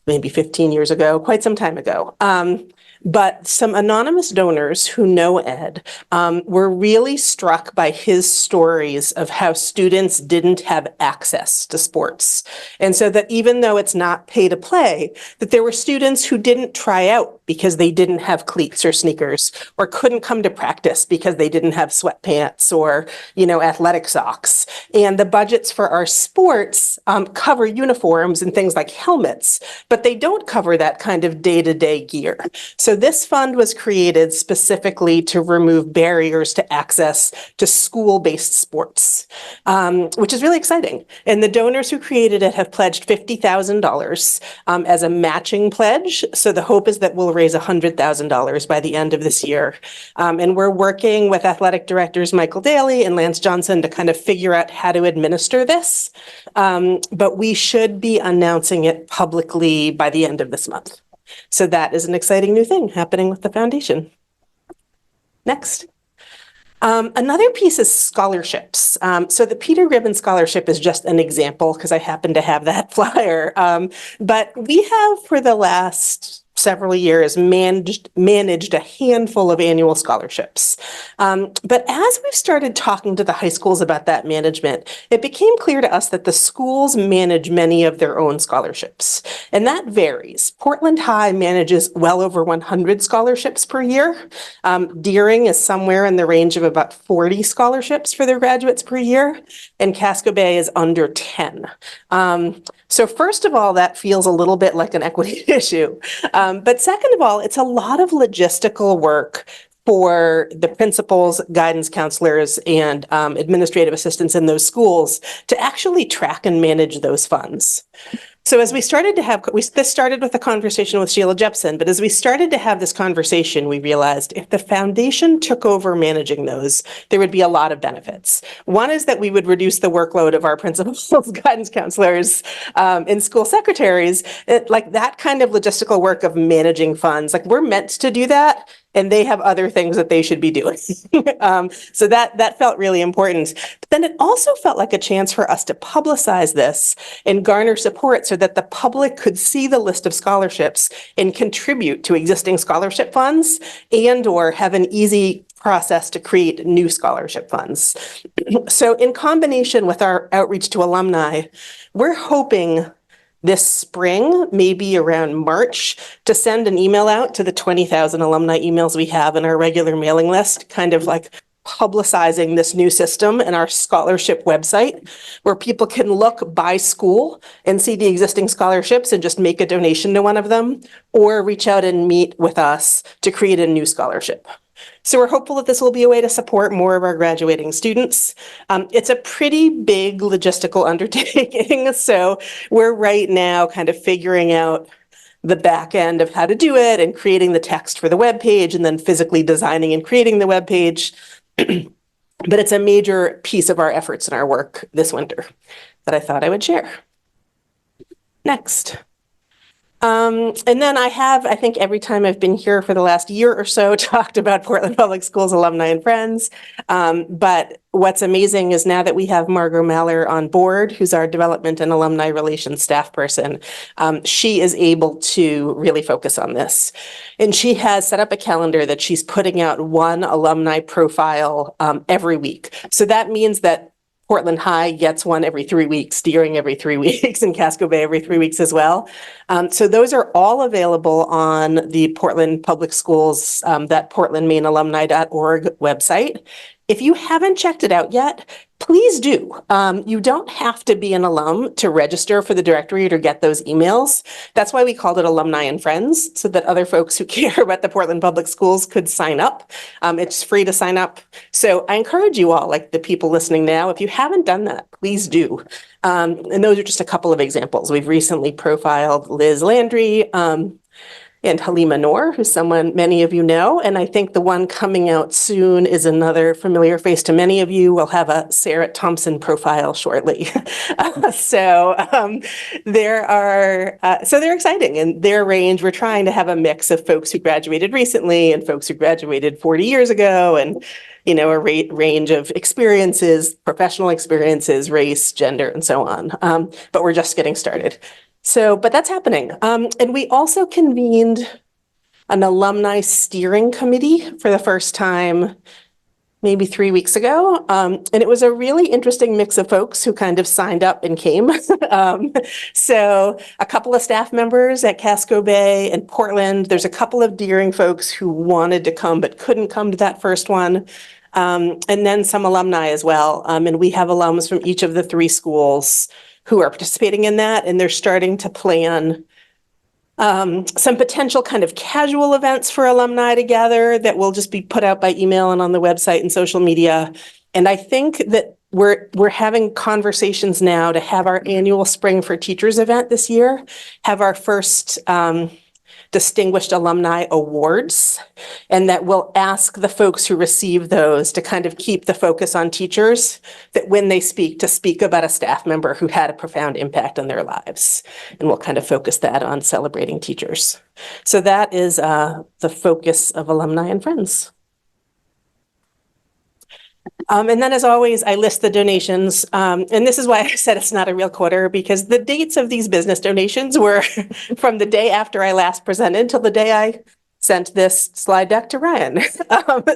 maybe 15 years ago, quite some time ago. But some anonymous donors who know Ed were really struck by his stories of how students didn't have access to sports. And so that even though it's not pay to play, that there were students who didn't try out because they didn't have cleats or sneakers, or couldn't come to practice because they didn't have sweatpants or, athletic socks. And the budgets for our sports cover uniforms and things like helmets, but they don't cover that kind of day-to-day gear. So this fund was created specifically to remove barriers to access to school-based sports, which is really exciting. And the donors who created it have pledged $50,000 as a matching pledge. So the hope is that we'll raise $100,000 by the end of this year. And we're working with athletic directors Michael Daly and Lance Johnson to kind of figure out how to administer this. But we should be announcing it publicly by the end of this month. So that is an exciting new thing happening with the foundation. Next. Another piece is scholarships. So the Peter Ribbon Scholarship is just an example because I happen to have that flyer. But we have for the last several years managed a handful of annual scholarships. But as we've started talking to the high schools about that management, it became clear to us that the schools manage many of their own scholarships. And that varies. Portland High manages well over 100 scholarships per year. Deering is somewhere in the range of about 40 scholarships for their graduates per year. And Casco Bay is under 10. So first of all, that feels a little bit like an equity issue. But second of all, it's a lot of logistical work for the principals, guidance counselors, and administrative assistants in those schools to actually track and manage those funds. So as we started to have, this started with a conversation with Sheila Jepson, but as we started to have this conversation, we realized if the foundation took over managing those, there would be a lot of benefits. One is that we would reduce the workload of our principals, guidance counselors, and school secretaries. Like that kind of logistical work of managing funds, like we're meant to do that, and they have other things that they should be doing. So that felt really important. But then it also felt like a chance for us to publicize this and garner support so that the public could see the list of scholarships and contribute to existing scholarship funds and or have an easy process to create new scholarship funds. So in combination with our outreach to alumni, we're hoping this spring, maybe around March, to send an email out to the 20,000 alumni emails we have in our regular mailing list, kind of like publicizing this new system in our scholarship website, where people can look by school and see the existing scholarships and just make a donation to one of them, or reach out and meet with us to create a new scholarship. So we're hopeful that this will be a way to support more of our graduating students. It's a pretty big logistical undertaking. So we're right now kind of figuring out the back end of how to do it and creating the text for the web page and then physically designing and creating the web page. But it's a major piece of our efforts and our work this winter that I thought I would share. Next. And then I think every time I've been here for the last year or so, talked about Portland Public Schools alumni and friends. But what's amazing is now that we have Margot Maller on board, who's our development and alumni relations staff person, she is able to really focus on this. And she has set up a calendar that she's putting out one alumni profile every week. So that means that Portland High gets one every 3 weeks, Deering every 3 weeks, and Casco Bay every 3 weeks as well. So those are all available on the Portland Public Schools, that portlandmainalumni.org website. If you haven't checked it out yet, please do. You don't have to be an alum to register for the directory or get those emails. That's why we called it Alumni and Friends, so that other folks who care about the Portland Public Schools could sign up. It's free to sign up. So I encourage you all, like the people listening now, if you haven't done that, please do. And those are just a couple of examples. We've recently profiled Liz Landry, and Halima Noor, who's someone many of you know. And I think the one coming out soon is another familiar face to many of you. We'll have a Sarah Thompson profile shortly. So they're exciting in their range. We're trying to have a mix of folks who graduated recently and folks who graduated 40 years ago, and a range of experiences, professional experiences, race, gender, and so on. But we're just getting started. But that's happening. And we also convened an alumni steering committee for the first time maybe 3 weeks ago. And it was a really interesting mix of folks who kind of signed up and came. So a couple of staff members at Casco Bay and Portland. There's a couple of Deering folks who wanted to come but couldn't come to that first one. And then some alumni as well. And we have alums from each of the 3 schools who are participating in that, and they're starting to plan some potential kind of casual events for alumni together that will just be put out by email and on the website and social media. And I think that we're having conversations now to have our annual Spring for Teachers event this year, have our first Distinguished Alumni Awards, and that we'll ask the folks who receive those to kind of keep the focus on teachers, that when they speak, to speak about a staff member who had a profound impact on their lives. And we'll kind of focus that on celebrating teachers. So that is the focus of Alumni and Friends. And then, as always, I list the donations. And this is why I said it's not a real quarter, because the dates of these business donations were from the day after I last presented till the day I sent this slide deck to Ryan.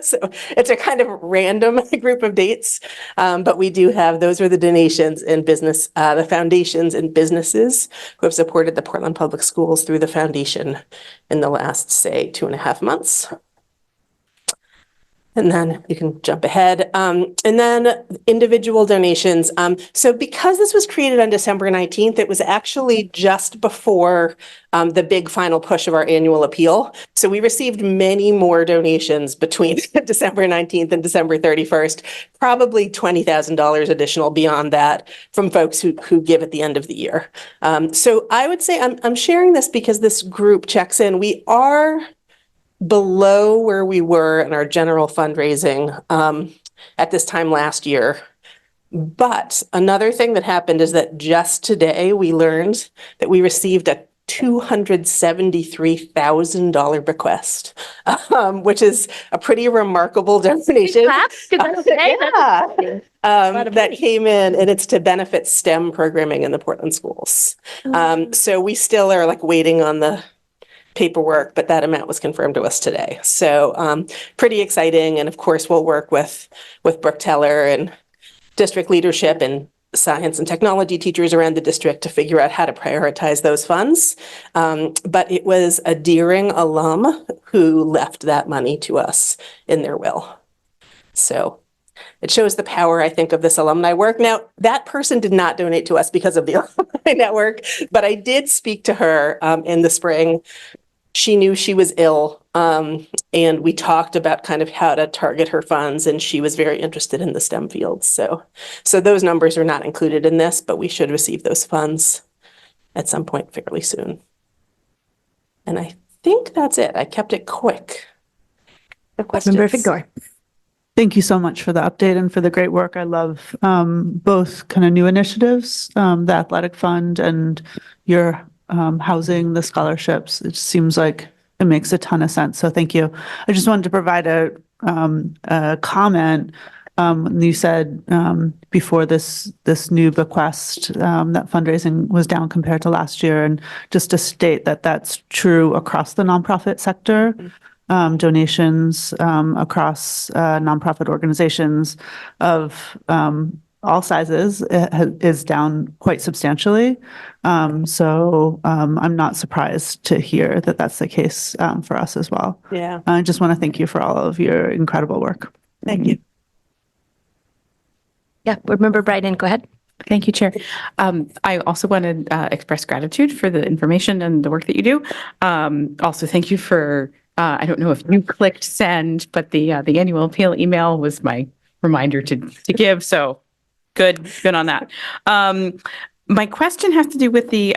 So it's a kind of random group of dates. But we do have, those are the donations in business, the foundations and businesses who have supported the Portland Public Schools through the foundation in the last, say, 2.5 months. And then you can jump ahead. And then individual donations. So because this was created on December 19th, it was actually just before the big final push of our annual appeal. So we received many more donations between December 19th and December 31st, probably $20,000 additional beyond that from folks who give at the end of the year. So I would say I'm sharing this because this group checks in. We are below where we were in our general fundraising at this time last year. But another thing that happened is that just today we learned that we received a $273,000 bequest, which is a pretty remarkable donation. That came in, and it's to benefit STEM programming in the Portland schools. So we still are waiting on the paperwork, but that amount was confirmed to us today. So pretty exciting. And of course, we'll work with Brooke Teller and district leadership and science and technology teachers around the district to figure out how to prioritize those funds. But it was a Deering alum who left that money to us in their will. So it shows the power, I think, of this alumni work. Now, that person did not donate to us because of the alumni network, but I did speak to her in the spring. She knew she was ill, and we talked about kind of how to target her funds, and she was very interested in the STEM fields. So those numbers are not included in this, but we should receive those funds at some point fairly soon. And I think that's it. I kept it quick. No questions? Member Figdor. Thank you so much for the update and for the great work. I love both kind of new initiatives, the athletic fund and your housing, the scholarships. It seems like it makes a ton of sense. So thank you. I just wanted to provide a comment. You said before this new bequest that fundraising was down compared to last year, and just to state that that's true across the nonprofit sector. Donations across nonprofit organizations of all sizes is down quite substantially. So I'm not surprised to hear that that's the case for us as well. Yeah. I just want to thank you for all of your incredible work. Thank you. Yeah, Board Member Bryden, go ahead. Thank you, Chair. I also want to express gratitude for the information and the work that you do. Also, thank you for, I don't know if you clicked send, but the annual appeal email was my reminder to give. So good on that. My question has to do with the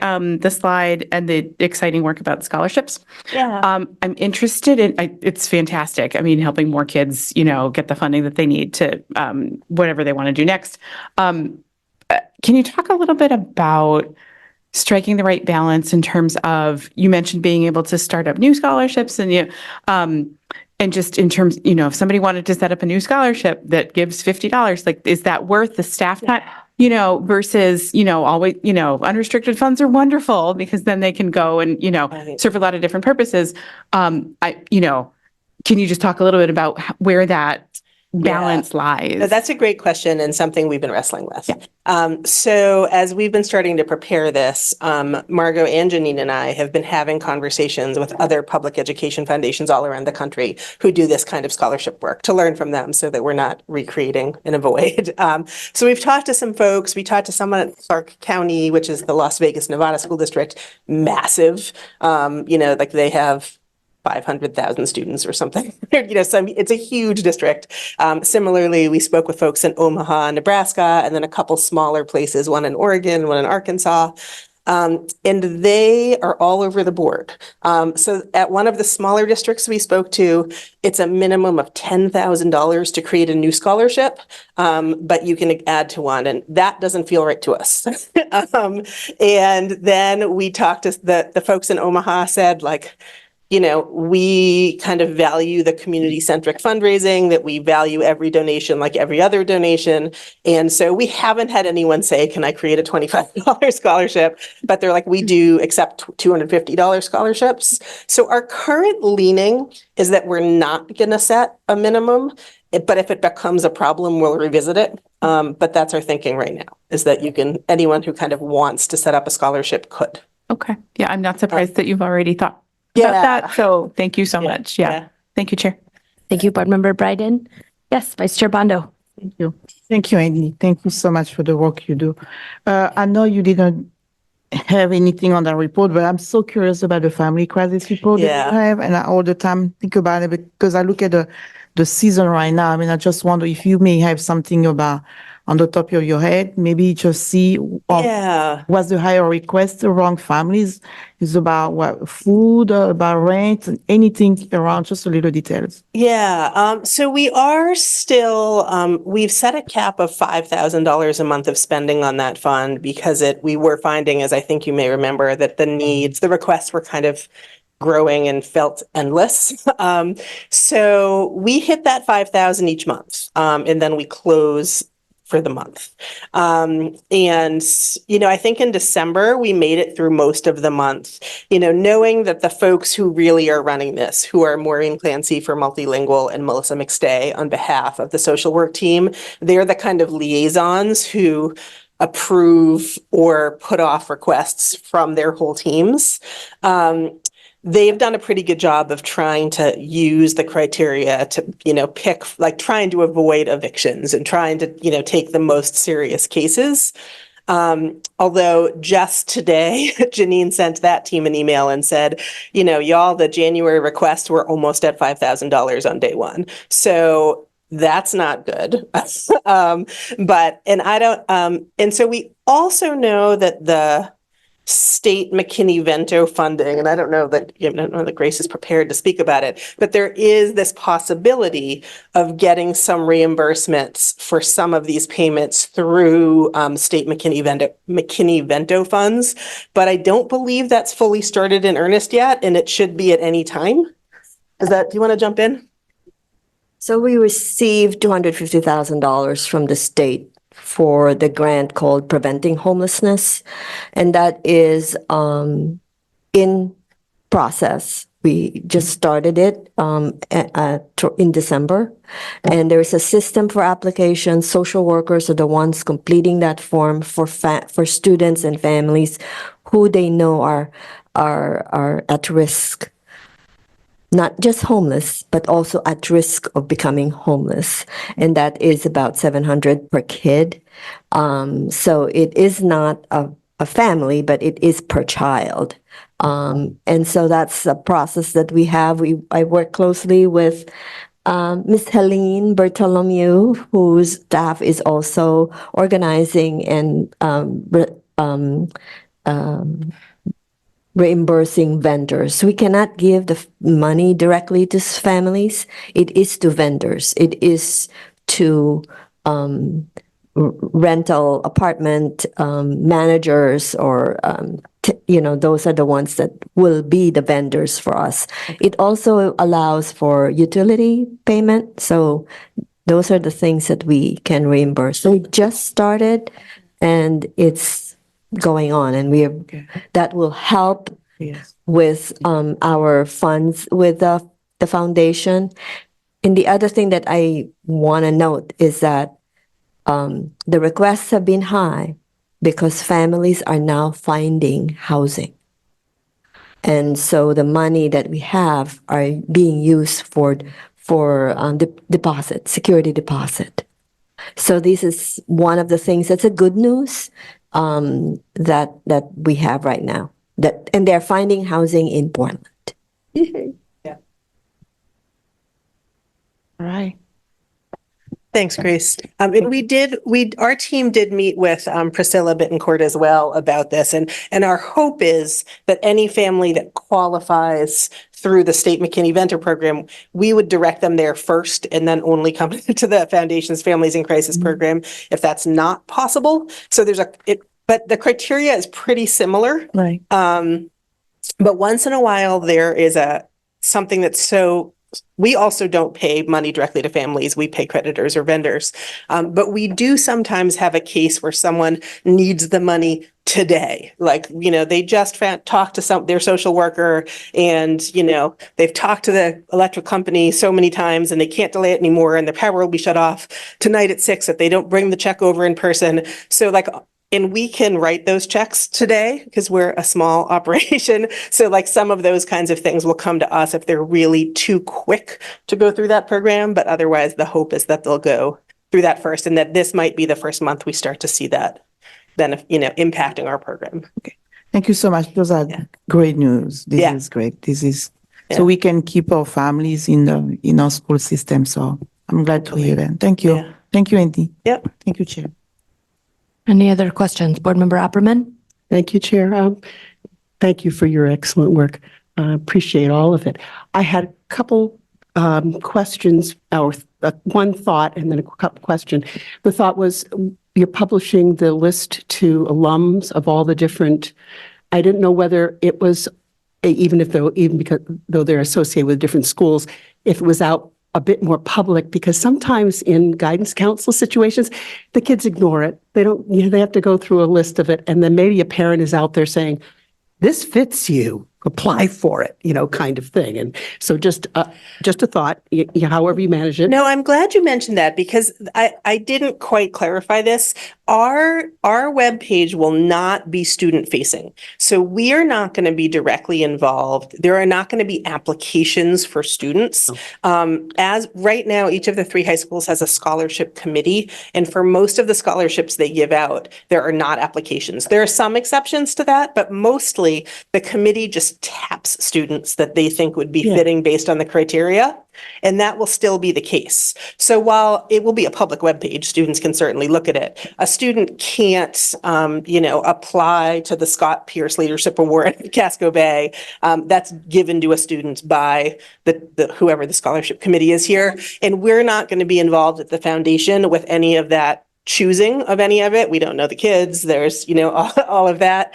slide and the exciting work about scholarships. Yeah. I'm interested in, it's fantastic. I mean, helping more kids, get the funding that they need to whatever they want to do next. Can you talk a little bit about striking the right balance in terms of, you mentioned being able to start up new scholarships and just in terms, if somebody wanted to set up a new scholarship that gives $50, like, is that worth the staff time? Versus, always, unrestricted funds are wonderful because then they can go and, serve a lot of different purposes. Can you just talk a little bit about where that balance lies? No, that's a great question and something we've been wrestling with. So as we've been starting to prepare this, Margot and Janine and I have been having conversations with other public education foundations all around the country who do this kind of scholarship work to learn from them so that we're not recreating in a void. So we've talked to some folks. We talked to someone at Clark County, which is the Las Vegas, Nevada school district, massive. Like they have 500,000 students or something. So it's a huge district. Similarly, we spoke with folks in Omaha, Nebraska, and then a couple smaller places, one in Oregon, one in Arkansas. And they are all over the board. So at one of the smaller districts we spoke to, it's a minimum of $10,000 to create a new scholarship, but you can add to one, and that doesn't feel right to us. And then we talked to the folks in Omaha said, like, we kind of value the community-centric fundraising, that we value every donation like every other donation. And so we haven't had anyone say, can I create a $25 scholarship? But they're like, we do accept $250 scholarships. So our current leaning is that we're not going to set a minimum, but if it becomes a problem, we'll revisit it. But that's our thinking right now, is that anyone who kind of wants to set up a scholarship could. Okay. Yeah, I'm not surprised that you've already thought about that. So thank you so much. Yeah. Thank you, Chair. Thank you, Board Member Bryden. Yes, Vice Chair Bondo. Thank you. Thank you, Andy. Thank you so much for the work you do. I know you didn't have anything on that report, but I'm so curious about the family crisis report that you have. And I all the time think about it because I look at the season right now. I mean, I just wonder if you may have something about on the top of your head, maybe just see what's the higher request around families is about what food, about rent, and anything around, just a little details. So we are still, we've set a cap of $5,000 a month of spending on that fund because we were finding, as I think you may remember, that the requests were kind of growing and felt endless. So we hit that 5,000 each month, and then we close for the month. And, I think in December, we made it through most of the month, knowing that the folks who really are running this, who are Maureen Clancy for Multilingual and Melissa McStay on behalf of the social work team, they're the kind of liaisons who approve or put off requests from their whole teams. They've done a pretty good job of trying to use the criteria to, pick, like trying to avoid evictions and trying to, take the most serious cases. Although just today, Janine sent that team an email and said, y'all, the January requests were almost at $5,000 on day one. So that's not good. And so we also know that the state McKinney-Vento funding, and I don't know that Grace is prepared to speak about it, but there is this possibility of getting some reimbursements for some of these payments through state McKinney-Vento funds, but I don't believe that's fully started in earnest yet, and it should be at any time. Do you want to jump in? So we received $250,000 from the state for the grant called Preventing Homelessness, and that is in process. We just started it in December, and there is a system for applications. Social workers are the ones completing that form for students and families who they know are at risk not just homeless, but also at risk of becoming homeless. And that is about 700 per kid. So it is not a family, but it is per child. And so that's a process that we have. I work closely with Miss Helene Bartholomew, whose staff is also organizing and reimbursing vendors. We cannot give the money directly to families. It is to vendors. It is to rental apartment managers or those are the ones that will be the vendors for us. It also allows for utility payment. So those are the things that we can reimburse. So we just started and it's going on, and that will help with our funds with the foundation. And the other thing that I want to note is that the requests have been high because families are now finding housing. And so the money that we have are being used for deposit, security deposit. So this is one of the things that's a good news that we have right now. And they're finding housing in Portland. Yeah. All right. Thanks, Grace. And our team did meet with Priscilla Bittencourt as well about this. And our hope is that any family that qualifies through the State McKinney Venter program, we would direct them there first and then only come to the Foundation's Families in Crisis program if that's not possible. So but the criteria is pretty similar. Right. But once in a while, there is something that's we also don't pay money directly to families. We pay creditors or vendors. But we do sometimes have a case where someone needs the money today. Like, they just talked to their social worker and, they've talked to the electric company so many times and they can't delay it anymore and their power will be shut off tonight at 6 if they don't bring the check over in person. So and we can write those checks today because we're a small operation. So some of those kinds of things will come to us if they're really too quick to go through that program. But otherwise, the hope is that they'll go through that first and that this might be the first month we start to see that impacting our program. Okay. Thank you so much. Those are great news. This is great. So we can keep our families in our school system. So I'm glad to hear that. Thank you. Yeah. Thank you, Andy. Yep. Thank you, Chair. Any other questions? Board Member Opperman? Thank you, Chair. Thank you for your excellent work. Appreciate all of it. I had a couple questions, or one thought and then a couple question. The thought was you're publishing the list to alums of all the different, I didn't know whether it was, though they're associated with different schools, if it was out a bit more public, because sometimes in guidance council situations, the kids ignore it. They don't, they have to go through a list of it. And then maybe a parent is out there saying, this fits you, apply for it, kind of thing. And so just a thought, however you manage it. No, I'm glad you mentioned that because I didn't quite clarify this. Our webpage will not be student facing. So we are not going to be directly involved. There are not going to be applications for students. As right now, each of the 3 high schools has a scholarship committee. And for most of the scholarships they give out, there are not applications. There are some exceptions to that, but mostly the committee just taps students that they think would be fitting based on the criteria. And that will still be the case. So while it will be a public webpage, students can certainly look at it. A student can't, apply to the Scott Pierce Leadership Award at Casco Bay. That's given to a student by whoever the scholarship committee is here. And we're not going to be involved at the foundation with any of that choosing of any of it. We don't know the kids. There's, all of that.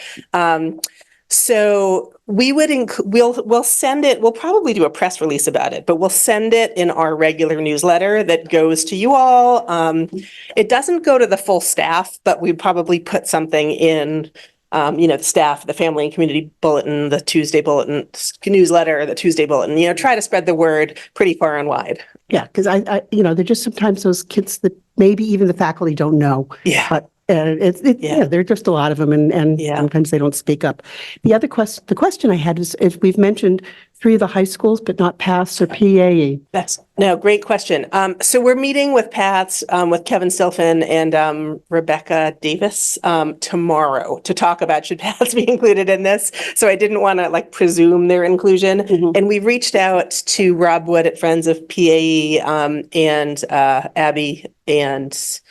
So we'll send it, we'll probably do a press release about it, but we'll send it in our regular newsletter that goes to you all. It doesn't go to the full staff, but we probably put something in, the staff, the family and community bulletin, the Tuesday bulletin newsletter, the Tuesday bulletin, try to spread the word pretty far and wide. Yeah, because they're just sometimes those kids that maybe even the faculty don't know. Yeah. But there are just a lot of them, and sometimes they don't speak up. The question I had is we've mentioned three of the high schools, but not PATHS or PAE? Great question. So we're meeting with PATHS, with Kevin Stilfen and Rebecca Davis tomorrow to talk about should PATHS be included in this. So I didn't want to like presume their inclusion. And we've reached out to Rob Wood at Friends of PAE and Abby and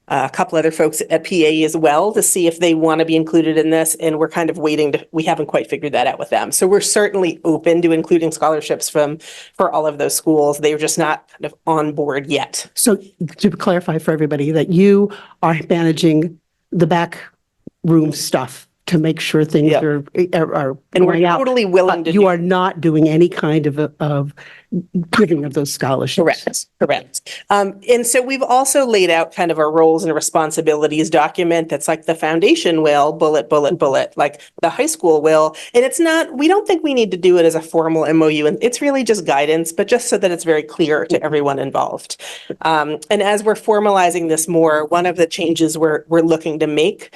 a couple other folks at PAE as well to see if they want to be included in this. And we're kind of we haven't quite figured that out with them. So we're certainly open to including scholarships for all of those schools. They're just not kind of on board yet. So to clarify for everybody that you are managing the back room stuff to make sure things are And we're going out. totally willing to You are not doing any kind of giving of those scholarships. Correct. And so we've also laid out kind of our roles and responsibilities document that's like the foundation will, bullet, like the high school will. And it's not, we don't think we need to do it as a formal MOU. And it's really just guidance, but just so that it's very clear to everyone involved. And as we're formalizing this more, one of the changes we're looking to make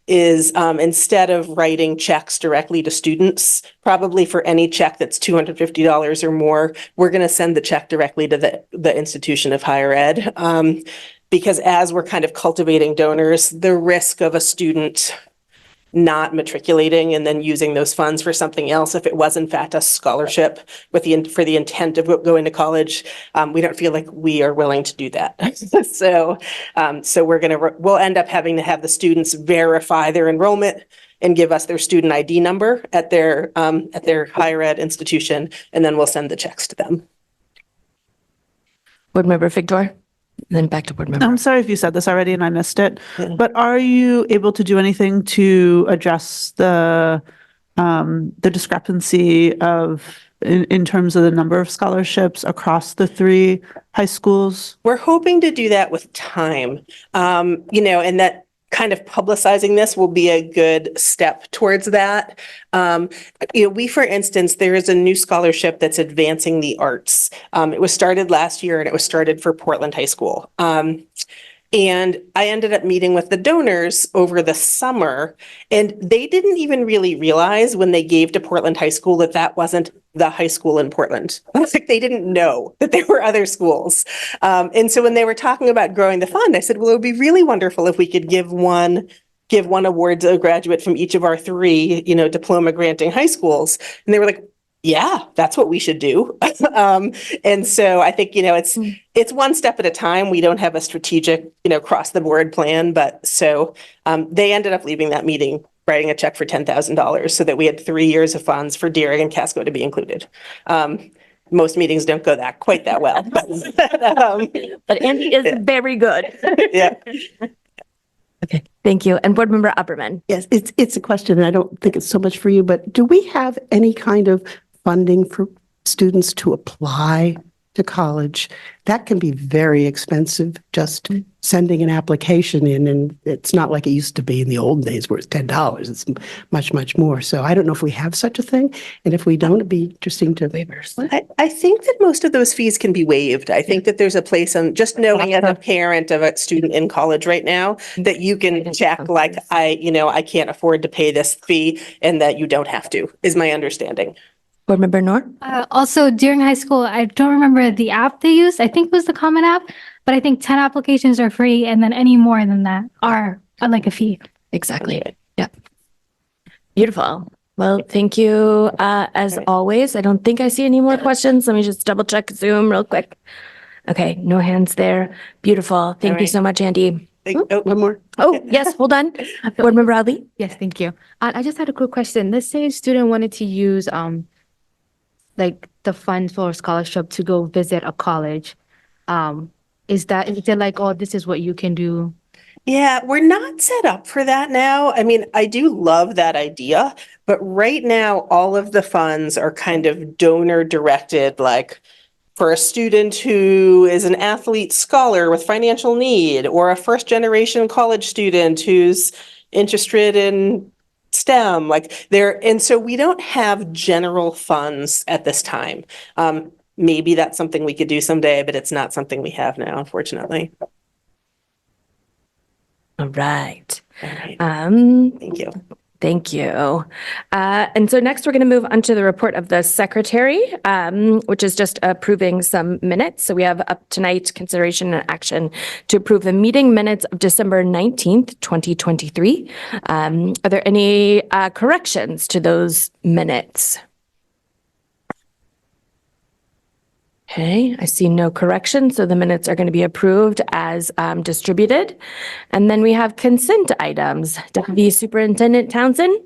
is instead of writing checks directly to students, probably for any check that's $250 or more, we're going to send the check directly to the institution of higher ed. Because as we're kind of cultivating donors, the risk of a student not matriculating and then using those funds for something else, if it was in fact a scholarship for the intent of going to college, we don't feel like we are willing to do that. So we'll end up having to have the students verify their enrollment and give us their student ID number at their higher ed institution, and then we'll send the checks to them. Board Member Victor, then back to Board Member. I'm sorry if you said this already and I missed it, but are you able to do anything to address the discrepancy in terms of the number of scholarships across the three high schools? We're hoping to do that with time, and that kind of publicizing this will be a good step towards that. We, for instance, there is a new scholarship that's advancing the arts. It was started last year and it was started for Portland High School. And I ended up meeting with the donors over the summer, and they didn't even really realize when they gave to Portland High School that wasn't the high school in Portland. Like they didn't know that there were other schools. And so when they were talking about growing the fund, I said, well, it would be really wonderful if we could give one award to a graduate from each of our three, diploma granting high schools. And they were like, yeah, that's what we should do. And so I think, it's one step at a time. We don't have a strategic, cross the board plan, but so they ended up leaving that meeting, writing a check for $10,000 so that we had 3 years of funds for Deering and Casco to be included. Most meetings don't go quite that well. But Andy is very good. Yeah. Okay, thank you. And Board Member Upperman. Yes, it's a question, and I don't think it's so much for you, but do we have any kind of funding for students to apply to college? That can be very expensive, just sending an application in, and it's not like it used to be in the old days where it's $10. It's much, much more. So I don't know if we have such a thing, and if we don't, it'd be interesting to waivers. I think that most of those fees can be waived. I think that there's a place on just knowing as a parent of a student in college right now that you can check like, I can't afford to pay this fee, and that you don't have to, is my understanding. Board Member Noor? Also, during high school, I don't remember the app they used. I think it was the Common App, but I think 10 applications are free, and then any more than that are like a fee. Exactly. Yep. Beautiful. Well, thank you. As always, I don't think I see any more questions. Let me just double check Zoom real quick. Okay, no hands there. Beautiful. Thank you so much, Andy. One more. Oh, yes, hold on. Board Member Ali? Yes, thank you. I just had a quick question. Let's say a student wanted to use like the funds for a scholarship to go visit a college. Is it like, oh, this is what you can do? Yeah, we're not set up for that now. I mean, I do love that idea, but right now all of the funds are kind of donor directed, like for a student who is an athlete scholar with financial need, or a first generation college student who's interested in STEM, and so we don't have general funds at this time. Maybe that's something we could do someday, but it's not something we have now, unfortunately. All right. Thank you. Thank you. And so next, we're going to move on to the report of the secretary, which is just approving some minutes. So we have up tonight consideration and action to approve the meeting minutes of December 19th, 2023. Are there any corrections to those minutes? Okay, I see no correction, so the minutes are going to be approved as distributed. And then we have consent items. Deputy Superintendent Townsend?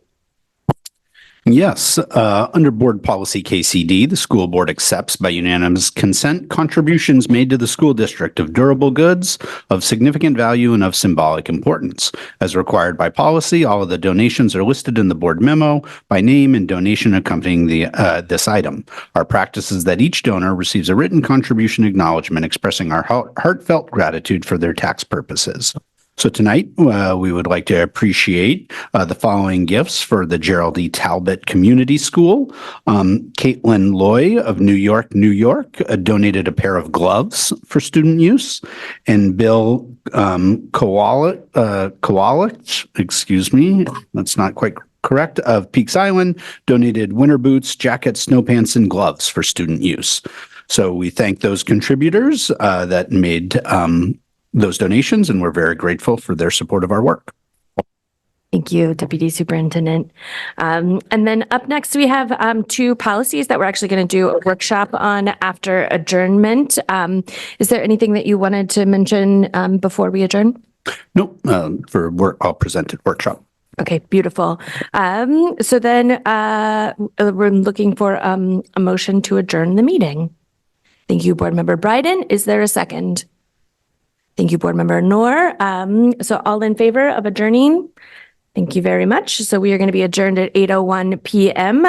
Yes, under Board Policy KCD, the school board accepts by unanimous consent contributions made to the school district of durable goods of significant value and of symbolic importance. As required by policy, all of the donations are listed in the board memo by name and donation accompanying this item. Our practice is that each donor receives a written contribution acknowledgement expressing our heartfelt gratitude for their tax purposes. So tonight, we would like to appreciate the following gifts for the Gerald E. Talbot Community School. Caitlin Loy of New York, New York, donated a pair of gloves for student use. And Bill Kowalik, excuse me, that's not quite correct, of Peaks Island, donated winter boots, jackets, snow pants, and gloves for student use. So we thank those contributors that made those donations, and we're very grateful for their support of our work. Thank you, Deputy Superintendent. And then up next, we have two policies that we're actually going to do a workshop on after adjournment. Is there anything that you wanted to mention before we adjourn? Nope, for work, I'll present at workshop. Okay, beautiful. So then we're looking for a motion to adjourn the meeting. Thank you, Board Member Bryden. Is there a second? Thank you, Board Member Noor. So all in favor of adjourning? Thank you very much. So we are going to be adjourned at 8:01 p.m.